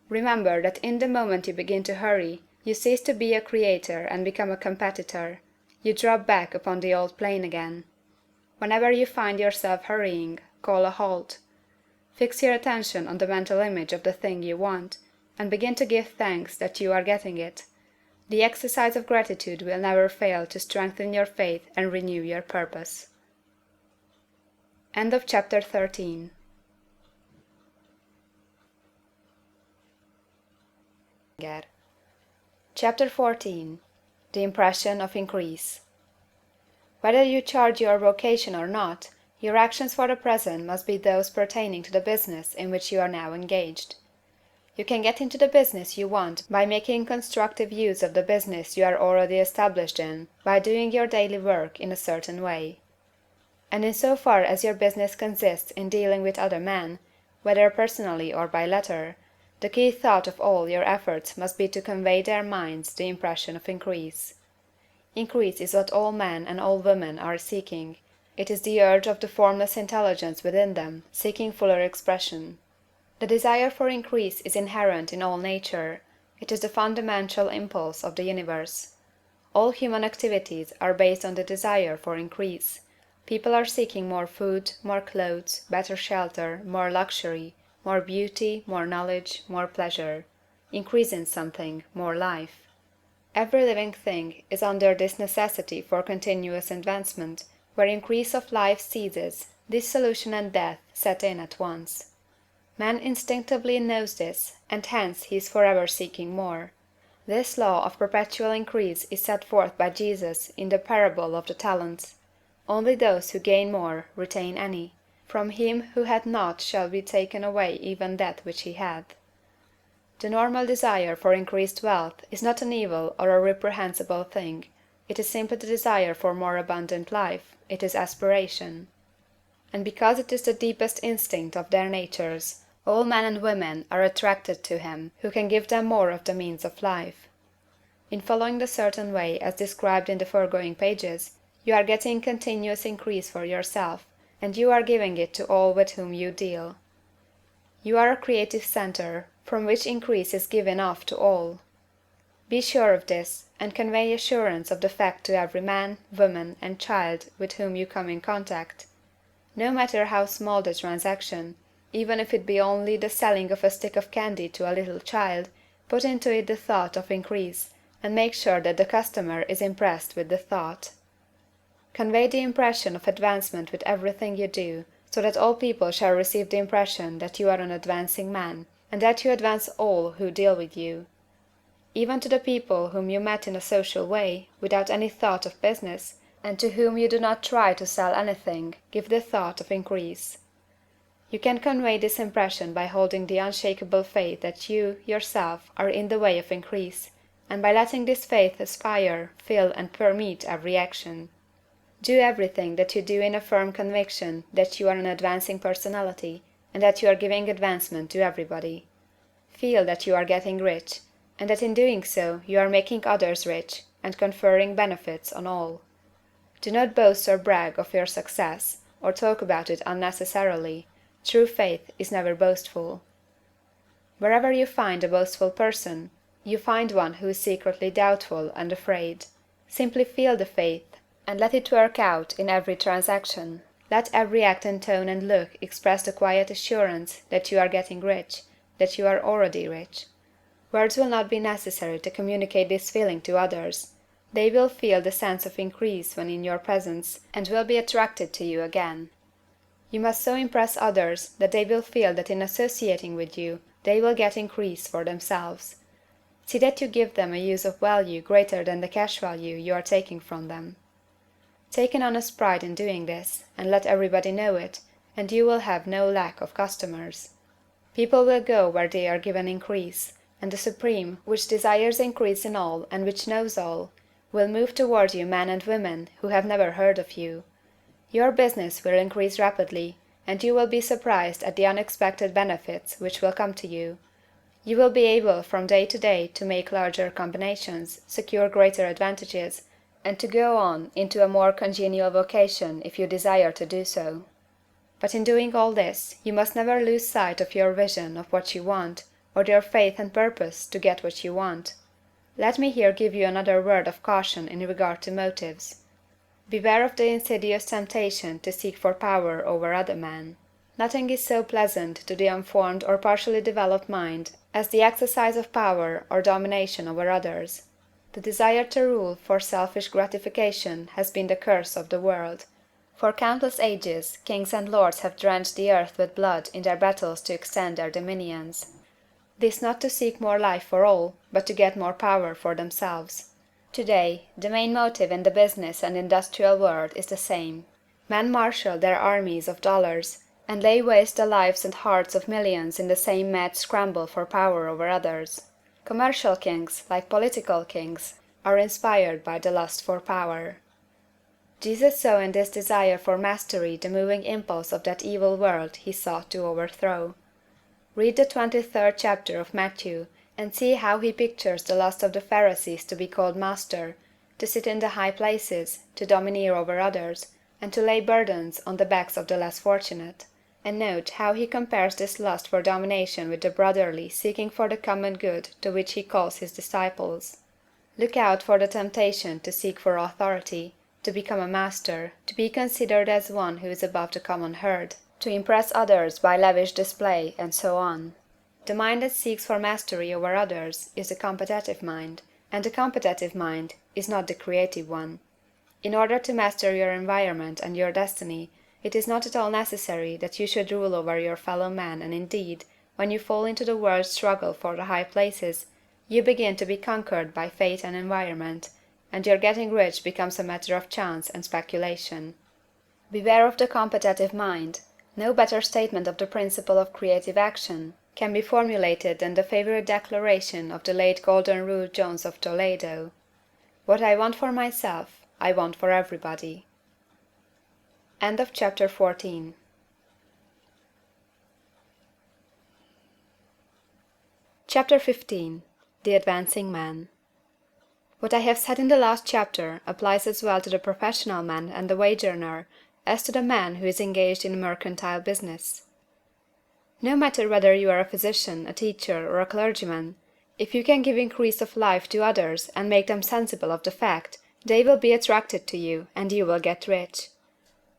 Remember that in the moment you begin to hurry, you cease to be a creator and become a competitor. You drop back upon the old plane again. Whenever you find yourself hurrying, call a halt. Fix your attention on the mental image of the thing you want, and begin to give thanks that you are getting it. The exercise of gratitude will never fail to strengthen your faith and renew your purpose. End of chapter 13. Chapter 14. The Impression of Increase. Whether you charge your vocation or not, your actions for the present must be those pertaining to the business in which you are now engaged. You can get into the business you want by making constructive use of the business you are already established in, by doing your daily work in a certain way. And in so far as your business consists in dealing with other men, whether personally or by letter, the key thought of all your efforts must be to convey their minds the impression of increase. Increase is what all men and all women are seeking. It is the urge of the formless intelligence within them, seeking fuller expression. The desire for increase is inherent in all nature. It is the fundamental impulse of the universe. All human activities are based on the desire for increase. People are seeking more food, more clothes, better shelter, more luxury, more beauty, more knowledge, more pleasure. Increase in something, more life. Every living thing is under this necessity for continuous advancement. Where increase of life ceases, dissolution and death set in at once. Man instinctively knows this, and hence he is forever seeking more. This law of perpetual increase is set forth by Jesus in the parable of the talents. Only those who gain more retain any. From him who hath not shall be taken away even that which he hath. The normal desire for increased wealth is not an evil or a reprehensible thing. It is simply the desire for more abundant life. It is aspiration. And because it is the deepest instinct of their natures, all men and women are attracted to him who can give them more of the means of life. In following the certain way as described in the foregoing pages, you are getting continuous increase for yourself, and you are giving it to all with whom you deal. You are a creative center, from which increase is given off to all. Be sure of this, and convey assurance of the fact to every man, woman, and child with whom you come in contact. No matter how small the transaction, even if it be only the selling of a stick of candy to a little child, put into it the thought of increase, and make sure that the customer is impressed with the thought. Convey the impression of advancement with everything you do, so that all people shall receive the impression that you are an advancing man, and that you advance all who deal with you. Even to the people whom you met in a social way, without any thought of business, and to whom you do not try to sell anything, give the thought of increase. You can convey this impression by holding the unshakable faith that you, yourself, are in the way of increase, and by letting this faith aspire, fill, and permeate every action. Do everything that you do in a firm conviction that you are an advancing personality, and that you are giving advancement to everybody. Feel that you are getting rich, and that in doing so you are making others rich, and conferring benefits on all. Do not boast or brag of your success, or talk about it unnecessarily. True faith is never boastful. Wherever you find a boastful person, you find one who is secretly doubtful and afraid. Simply feel the faith, and let it work out in every transaction. Let every act and tone and look express the quiet assurance that you are getting rich, that you are already rich. Words will not be necessary to communicate this feeling to others. They will feel the sense of increase when in your presence, and will be attracted to you again. You must so impress others that they will feel that in associating with you they will get increase for themselves. See that you give them a use of value greater than the cash value you are taking from them. Take an honest pride in doing this, and let everybody know it, and you will have no lack of customers. People will go where they are given increase, and the Supreme, which desires increase in all and which knows all, will move toward you men and women who have never heard of you. Your business will increase rapidly, and you will be surprised at the unexpected benefits which will come to you. You will be able from day to day to make larger combinations, secure greater advantages, and to go on into a more congenial vocation if you desire to do so. But in doing all this, you must never lose sight of your vision of what you want, or your faith and purpose to get what you want. Let me here give you another word of caution in regard to motives. Beware of the insidious temptation to seek for power over other men. Nothing is so pleasant to the unformed or partially developed mind as the exercise of power or domination over others. The desire to rule for selfish gratification has been the curse of the world. For countless ages, kings and lords have drenched the earth with blood in their battles to extend their dominions. This not to seek more life for all, but to get more power for themselves. Today, the main motive in the business and industrial world is the same. Men marshal their armies of dollars, and lay waste the lives and hearts of millions in the same mad scramble for power over others. Commercial kings, like political kings, are inspired by the lust for power. Jesus saw in this desire for mastery the moving impulse of that evil world he sought to overthrow. Read the 23rd chapter of Matthew, and see how he pictures the lust of the Pharisees to be called master, to sit in the high places, to domineer over others, and to lay burdens on the backs of the less fortunate. And note how he compares this lust for domination with the brotherly seeking for the common good to which he calls his disciples. Look out for the temptation to seek for authority, to become a master, to be considered as one who is above the common herd, to impress others by lavish display, and so on. The mind that seeks for mastery over others is the competitive mind, and the competitive mind is not the creative one. In order to master your environment and your destiny, it is not at all necessary that you should rule over your fellow men, and indeed, when you fall into the world's struggle for the high places, you begin to be conquered by fate and environment, and your getting rich becomes a matter of chance and speculation. Beware of the competitive mind. No better statement of the principle of creative action can be formulated than the favorite declaration of the late Golden Rule Jones of Toledo: "What I want for myself, I want for everybody." End of chapter 14. Chapter 15. The Advancing Man. What I have said in the last chapter applies as well to the professional man and the wage earner as to the man who is engaged in mercantile business. No matter whether you are a physician, a teacher, or a clergyman, if you can give increase of life to others and make them sensible of the fact, they will be attracted to you, and you will get rich.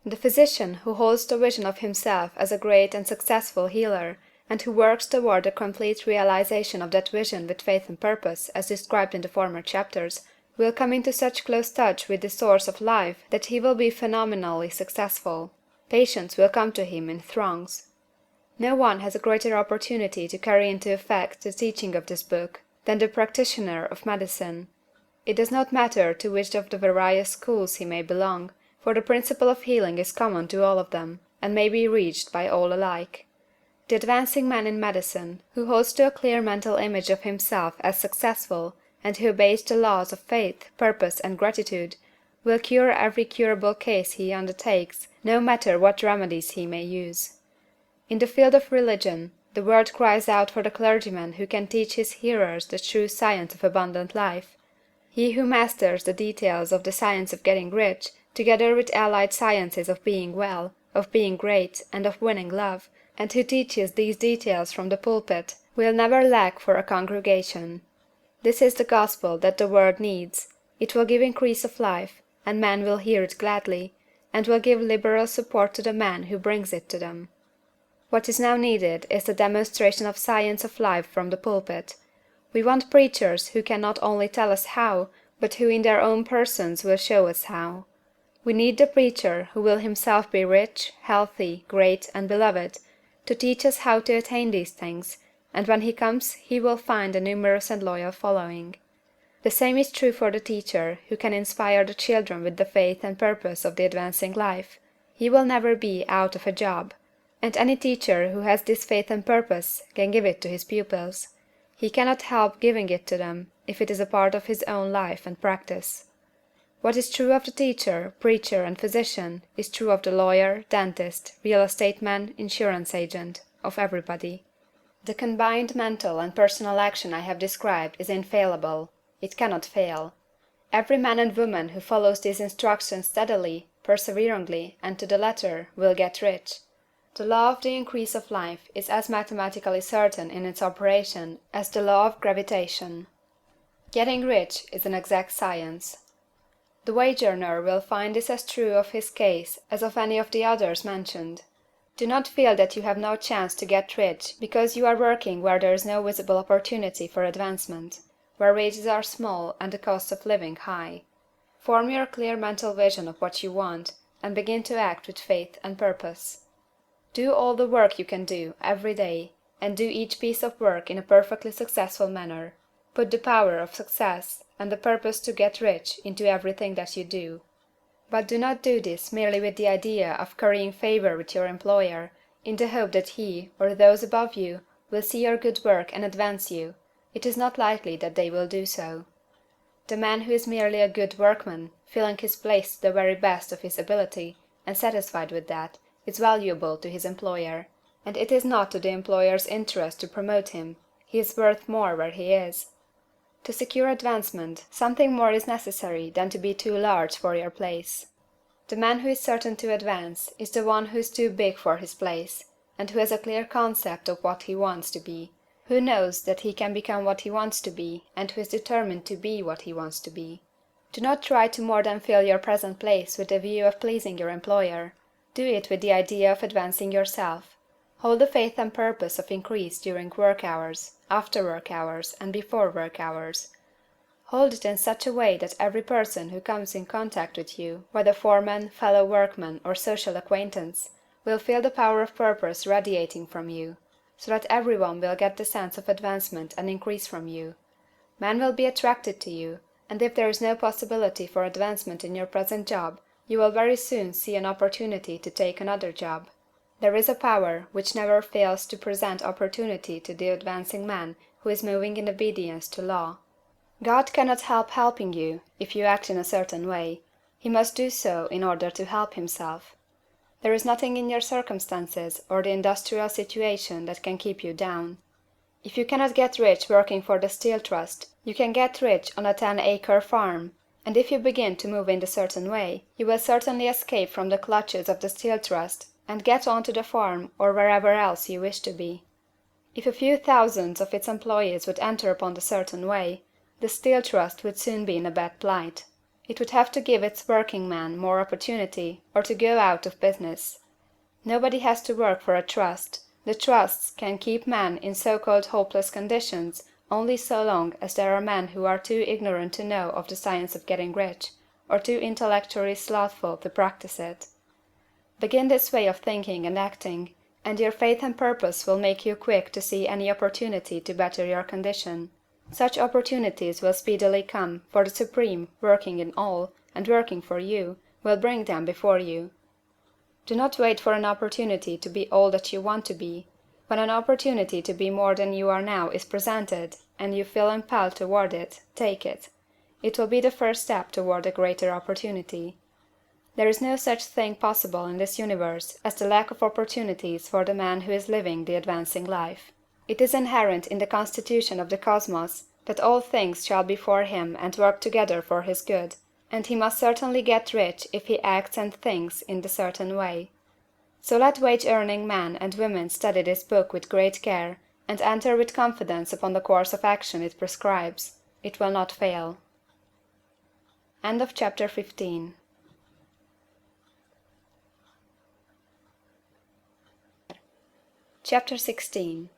The physician who holds the vision of himself as a great and successful healer, and who works toward the complete realization of that vision with faith and purpose, as described in the former chapters, will come into such close touch with the source of life that he will be phenomenally successful. Patients will come to him in throngs. No one has a greater opportunity to carry into effect the teaching of this book than the practitioner of medicine. It does not matter to which of the various schools he may belong, for the principle of healing is common to all of them, and may be reached by all alike. The advancing man in medicine, who holds to a clear mental image of himself as successful, and who obeys the laws of faith, purpose, and gratitude, will cure every curable case he undertakes, no matter what remedies he may use. In the field of religion, the world cries out for the clergyman who can teach his hearers the true science of abundant life. He who masters the details of the science of getting rich, together with allied sciences of being well, of being great, and of winning love, and who teaches these details from the pulpit, will never lack for a congregation. This is the gospel that the world needs. It will give increase of life, and men will hear it gladly, and will give liberal support to the man who brings it to them. What is now needed is the demonstration of science of life from the pulpit. We want preachers who can not only tell us how, but who in their own persons will show us how. We need the preacher who will himself be rich, healthy, great, and beloved, to teach us how to attain these things, and when he comes he will find a numerous and loyal following. The same is true for the teacher who can inspire the children with the faith and purpose of the advancing life. He will never be out of a job. And any teacher who has this faith and purpose can give it to his pupils. He cannot help giving it to them if it is a part of his own life and practice. What is true of the teacher, preacher, and physician is true of the lawyer, dentist, real estate man, insurance agent, of everybody. The combined mental and personal action I have described is infallible. It cannot fail. Every man and woman who follows these instructions steadily, perseveringly, and to the letter, will get rich. The law of the increase of life is as mathematically certain in its operation as the law of gravitation. Getting rich is an exact science. The wage earner will find this as true of his case as of any of the others mentioned. Do not feel that you have no chance to get rich because you are working where there is no visible opportunity for advancement, where wages are small and the cost of living high. Form your clear mental vision of what you want, and begin to act with faith and purpose. Do all the work you can do every day, and do each piece of work in a perfectly successful manner. Put the power of success and the purpose to get rich into everything that you do. But do not do this merely with the idea of currying favor with your employer, in the hope that he, or those above you, will see your good work and advance you. It is not likely that they will do so. The man who is merely a good workman, filling his place to the very best of his ability, and satisfied with that, is valuable to his employer, and it is not to the employer's interest to promote him. He is worth more where he is. To secure advancement, something more is necessary than to be too large for your place. The man who is certain to advance is the one who is too big for his place, and who has a clear concept of what he wants to be, who knows that he can become what he wants to be, and who is determined to be what he wants to be. Do not try to more than fill your present place with the view of pleasing your employer. Do it with the idea of advancing yourself. Hold the faith and purpose of increase during work hours, after work hours, and before work hours. Hold it in such a way that every person who comes in contact with you, whether foreman, fellow workman, or social acquaintance, will feel the power of purpose radiating from you, so that everyone will get the sense of advancement and increase from you. Men will be attracted to you, and if there is no possibility for advancement in your present job, you will very soon see an opportunity to take another job. There is a power which never fails to present opportunity to the advancing man who is moving in obedience to law. God cannot help helping you if you act in a certain way. He must do so in order to help himself. There is nothing in your circumstances or the industrial situation that can keep you down. If you cannot get rich working for the Steel Trust, you can get rich on a 10-acre farm, and if you begin to move in a certain way, you will certainly escape from the clutches of the Steel Trust and get on to the farm or wherever else you wish to be. If a few thousands of its employees would enter upon the certain way, the Steel Trust would soon be in a bad plight. It would have to give its working men more opportunity, or to go out of business. Nobody has to work for a trust. The trusts can keep men in so-called hopeless conditions only so long as there are men who are too ignorant to know of the science of getting rich, or too intellectually slothful to practice it. Begin this way of thinking and acting, and your faith and purpose will make you quick to see any opportunity to better your condition. Such opportunities will speedily come, for the Supreme, working in all, and working for you, will bring them before you. Do not wait for an opportunity to be all that you want to be. When an opportunity to be more than you are now is presented, and you feel impelled toward it, take it. It will be the first step toward a greater opportunity. There is no such thing possible in this universe as the lack of opportunities for the man who is living the advancing life. It is inherent in the constitution of the cosmos that all things shall be for him and work together for his good, and he must certainly get rich if he acts and thinks in the certain way. So let wage-earning men and women study this book with great care, and enter with confidence upon the course of action it prescribes. It will not fail. End of chapter 15. Chapter 16.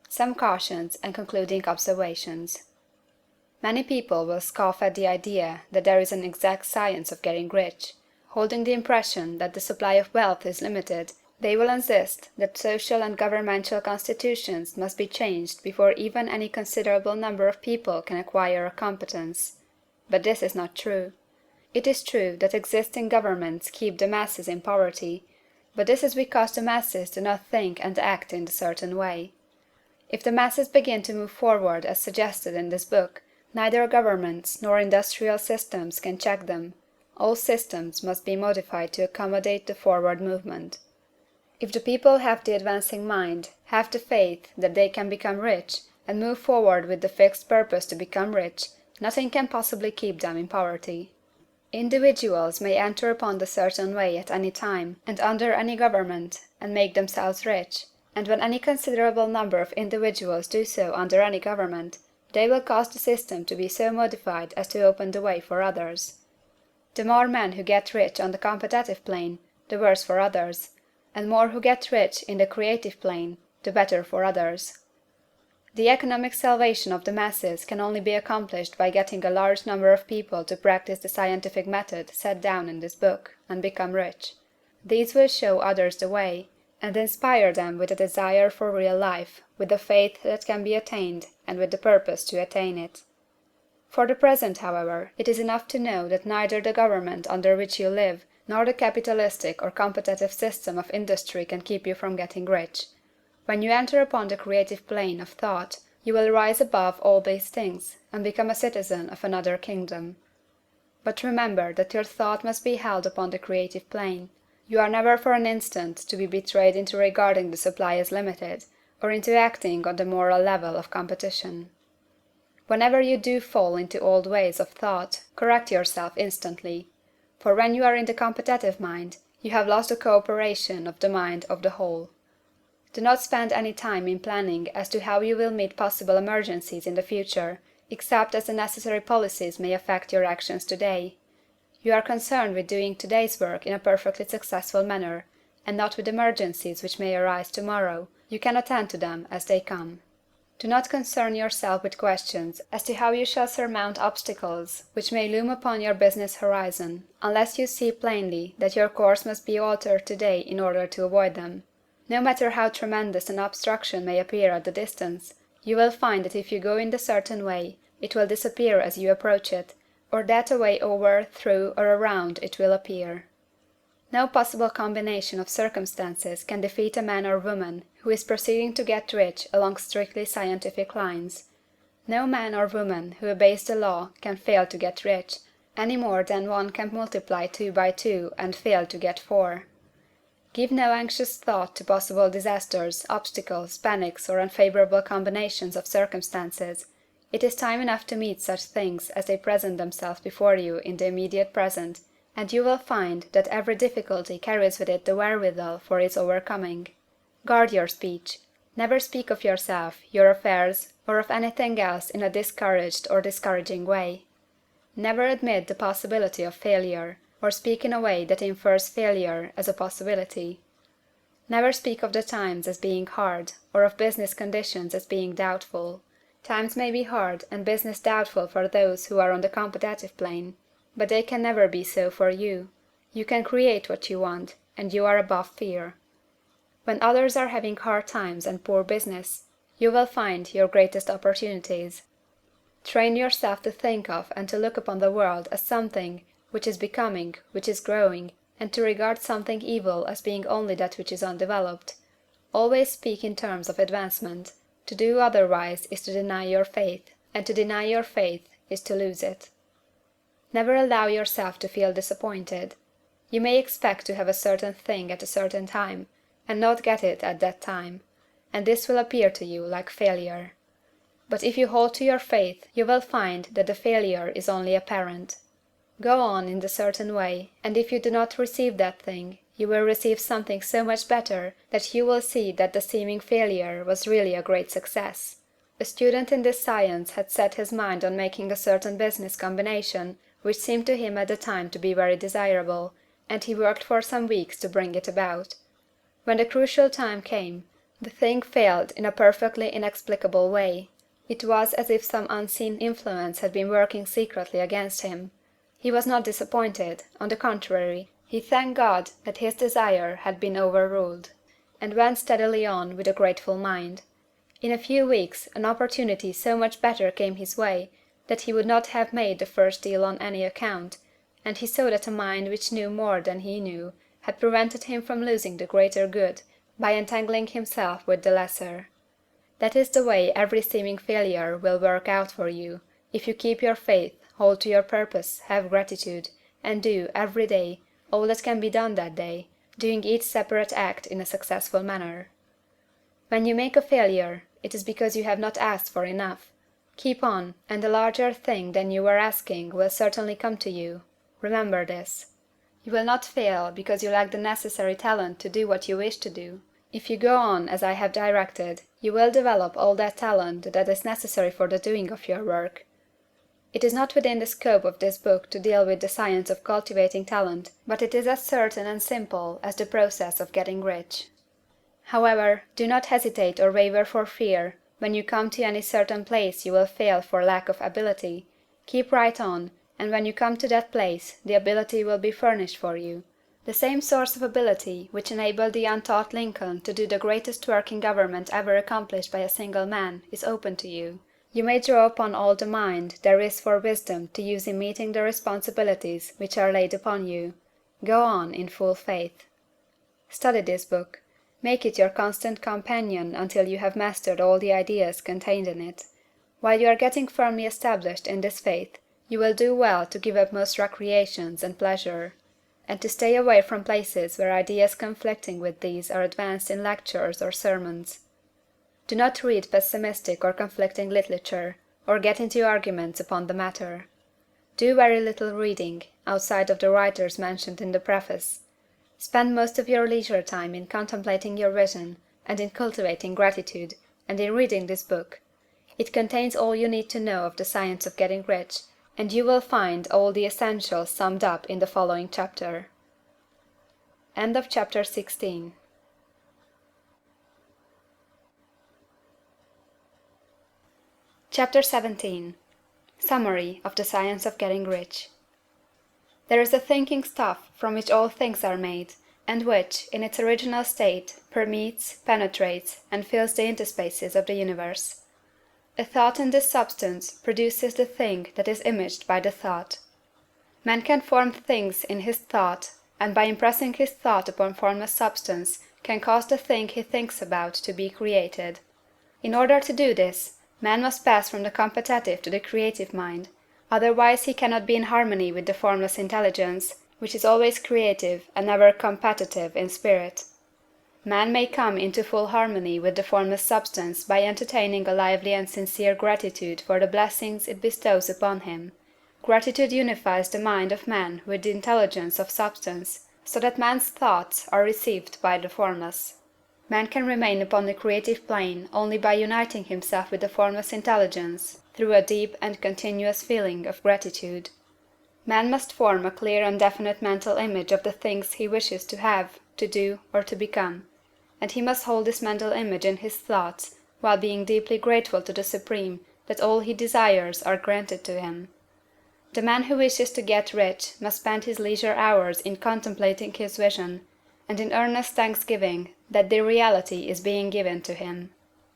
Some cautions and concluding observations. Many people will scoff at the idea that there is an exact science of getting rich. Holding the impression that the supply of wealth is limited, they will insist that social and governmental constitutions must be changed before even any considerable number of people can acquire a competence. But this is not true. It is true that existing governments keep the masses in poverty, but this is because the masses do not think and act in a certain way. If the masses begin to move forward as suggested in this book, neither governments nor industrial systems can check them. All systems must be modified to accommodate the forward movement. If the people have the advancing mind, have the faith that they can become rich, and move forward with the fixed purpose to become rich, nothing can possibly keep them in poverty. Individuals may enter upon the certain way at any time, and under any government, and make themselves rich, and when any considerable number of individuals do so under any government, they will cause the system to be so modified as to open the way for others. The more men who get rich on the competitive plane, the worse for others, and more who get rich in the creative plane, the better for others. The economic salvation of the masses can only be accomplished by getting a large number of people to practice the scientific method set down in this book, and become rich. These will show others the way, and inspire them with a desire for real life, with the faith that can be attained, and with the purpose to attain it. For the present, however, it is enough to know that neither the government under which you live, nor the capitalistic or competitive system of industry can keep you from getting rich. When you enter upon the creative plane of thought, you will rise above all these things, and become a citizen of another kingdom. But remember that your thought must be held upon the creative plane. You are never for an instant to be betrayed into regarding the supply as limited, or into acting on the moral level of competition. Whenever you do fall into old ways of thought, correct yourself instantly. For when you are in the competitive mind, you have lost the cooperation of the mind of the whole. Do not spend any time in planning as to how you will meet possible emergencies in the future, except as the necessary policies may affect your actions today. You are concerned with doing today's work in a perfectly successful manner, and not with emergencies which may arise tomorrow. You can attend to them as they come. Do not concern yourself with questions as to how you shall surmount obstacles which may loom upon your business horizon, unless you see plainly that your course must be altered today in order to avoid them. No matter how tremendous an obstruction may appear at the distance, you will find that if you go in the certain way, it will disappear as you approach it, or that a way over, through, or around it will appear. No possible combination of circumstances can defeat a man or woman who is proceeding to get rich along strictly scientific lines. No man or woman who obeys the law can fail to get rich, any more than one can multiply 2 by 2 and fail to get 4. Give no anxious thought to possible disasters, obstacles, panics, or unfavorable combinations of circumstances. It is time enough to meet such things as they present themselves before you in the immediate present, and you will find that every difficulty carries with it the wherewithal for its overcoming. Guard your speech. Never speak of yourself, your affairs, or of anything else in a discouraged or discouraging way. Never admit the possibility of failure, or speak in a way that infers failure as a possibility. Never speak of the times as being hard, or of business conditions as being doubtful. Times may be hard and business doubtful for those who are on the competitive plane, but they can never be so for you. You can create what you want, and you are above fear. When others are having hard times and poor business, you will find your greatest opportunities. Train yourself to think of and to look upon the world as something which is becoming, which is growing, and to regard something evil as being only that which is undeveloped. Always speak in terms of advancement. To do otherwise is to deny your faith, and to deny your faith is to lose it. Never allow yourself to feel disappointed. You may expect to have a certain thing at a certain time, and not get it at that time, and this will appear to you like failure. But if you hold to your faith, you will find that the failure is only apparent. Go on in the certain way, and if you do not receive that thing, you will receive something so much better that you will see that the seeming failure was really a great success. A student in this science had set his mind on making a certain business combination which seemed to him at the time to be very desirable, and he worked for some weeks to bring it about. When the crucial time came, the thing failed in a perfectly inexplicable way. It was as if some unseen influence had been working secretly against him. He was not disappointed; on the contrary, he thanked God that his desire had been overruled, and went steadily on with a grateful mind. In a few weeks an opportunity so much better came his way that he would not have made the first deal on any account, and he saw that a mind which knew more than he knew had prevented him from losing the greater good by entangling himself with the lesser. That is the way every seeming failure will work out for you, if you keep your faith, hold to your purpose, have gratitude, and do, every day, all that can be done that day, doing each separate act in a successful manner. When you make a failure, it is because you have not asked for enough. Keep on, and a larger thing than you were asking will certainly come to you. Remember this. You will not fail because you lack the necessary talent to do what you wish to do. If you go on as I have directed, you will develop all that talent that is necessary for the doing of your work. It is not within the scope of this book to deal with the science of cultivating talent, but it is as certain and simple as the process of getting rich. However, do not hesitate or waver for fear when you come to any certain place you will fail for lack of ability. Keep right on, and when you come to that place the ability will be furnished for you. The same source of ability which enabled the untaught Lincoln to do the greatest work in government ever accomplished by a single man is open to you. You may draw upon all the mind there is for wisdom to use in meeting the responsibilities which are laid upon you. Go on in full faith. Study this book. Make it your constant companion until you have mastered all the ideas contained in it. While you are getting firmly established in this faith, you will do well to give up most recreations and pleasure, and to stay away from places where ideas conflicting with these are advanced in lectures or sermons. Do not read pessimistic or conflicting literature, or get into arguments upon the matter. Do very little reading, outside of the writers mentioned in the preface. Spend most of your leisure time in contemplating your vision, and in cultivating gratitude, and in reading this book. It contains all you need to know of the science of getting rich, and you will find all the essentials summed up in the following chapter. End of chapter 16. Chapter 17. Summary of the Science of Getting Rich. There is a thinking stuff from which all things are made, and which, in its original state, permeates, penetrates, and fills the interspaces of the universe. A thought in this substance produces the thing that is imaged by the thought. Man can form things in his thought, and by impressing his thought upon formless substance can cause the thing he thinks about to be created. In order to do this, man must pass from the competitive to the creative mind, otherwise he cannot be in harmony with the formless intelligence, which is always creative and never competitive in spirit. Man may come into full harmony with the formless substance by entertaining a lively and sincere gratitude for the blessings it bestows upon him. Gratitude unifies the mind of man with the intelligence of substance, so that man's thoughts are received by the formless. Man can remain upon the creative plane only by uniting himself with the formless intelligence through a deep and continuous feeling of gratitude. Man must form a clear and definite mental image of the things he wishes to have, to do, or to become, and he must hold this mental image in his thoughts while being deeply grateful to the Supreme that all he desires are granted to him. The man who wishes to get rich must spend his leisure hours in contemplating his vision, and in earnest thanksgiving that the reality is being given to him.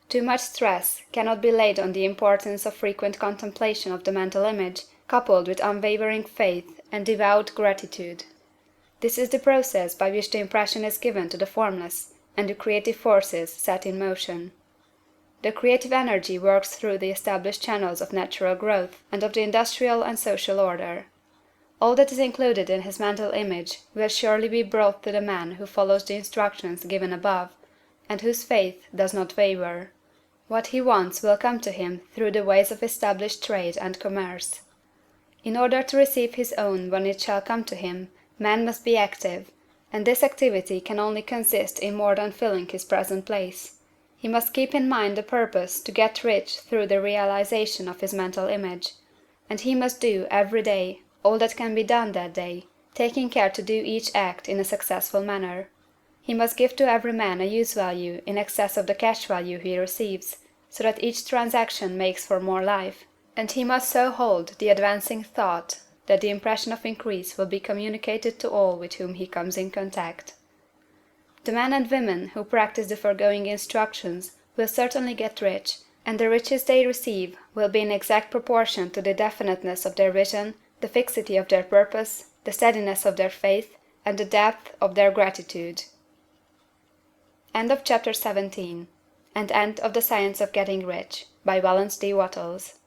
Too much stress cannot be laid on the importance of frequent contemplation of the mental image, coupled with unwavering faith and devout gratitude. This is the process by which the impression is given to the formless, and the creative forces set in motion. The creative energy works through the established channels of natural growth and of the industrial and social order. All that is included in his mental image will surely be brought to the man who follows the instructions given above, and whose faith does not waver. What he wants will come to him through the ways of established trade and commerce. In order to receive his own when it shall come to him, man must be active, and this activity can only consist in more than filling his present place. He must keep in mind the purpose to get rich through the realization of his mental image, and he must do, every day, all that can be done that day, taking care to do each act in a successful manner. He must give to every man a use value in excess of the cash value he receives, so that each transaction makes for more life, and he must so hold the advancing thought that the impression of increase will be communicated to all with whom he comes in contact. The men and women who practice the foregoing instructions will certainly get rich, and the riches they receive will be in exact proportion to the definiteness of their vision, the fixity of their purpose, the steadiness of their faith, and the depth of their gratitude. End of chapter 17. And end of the Science of Getting Rich, by Wallace D. Wattles.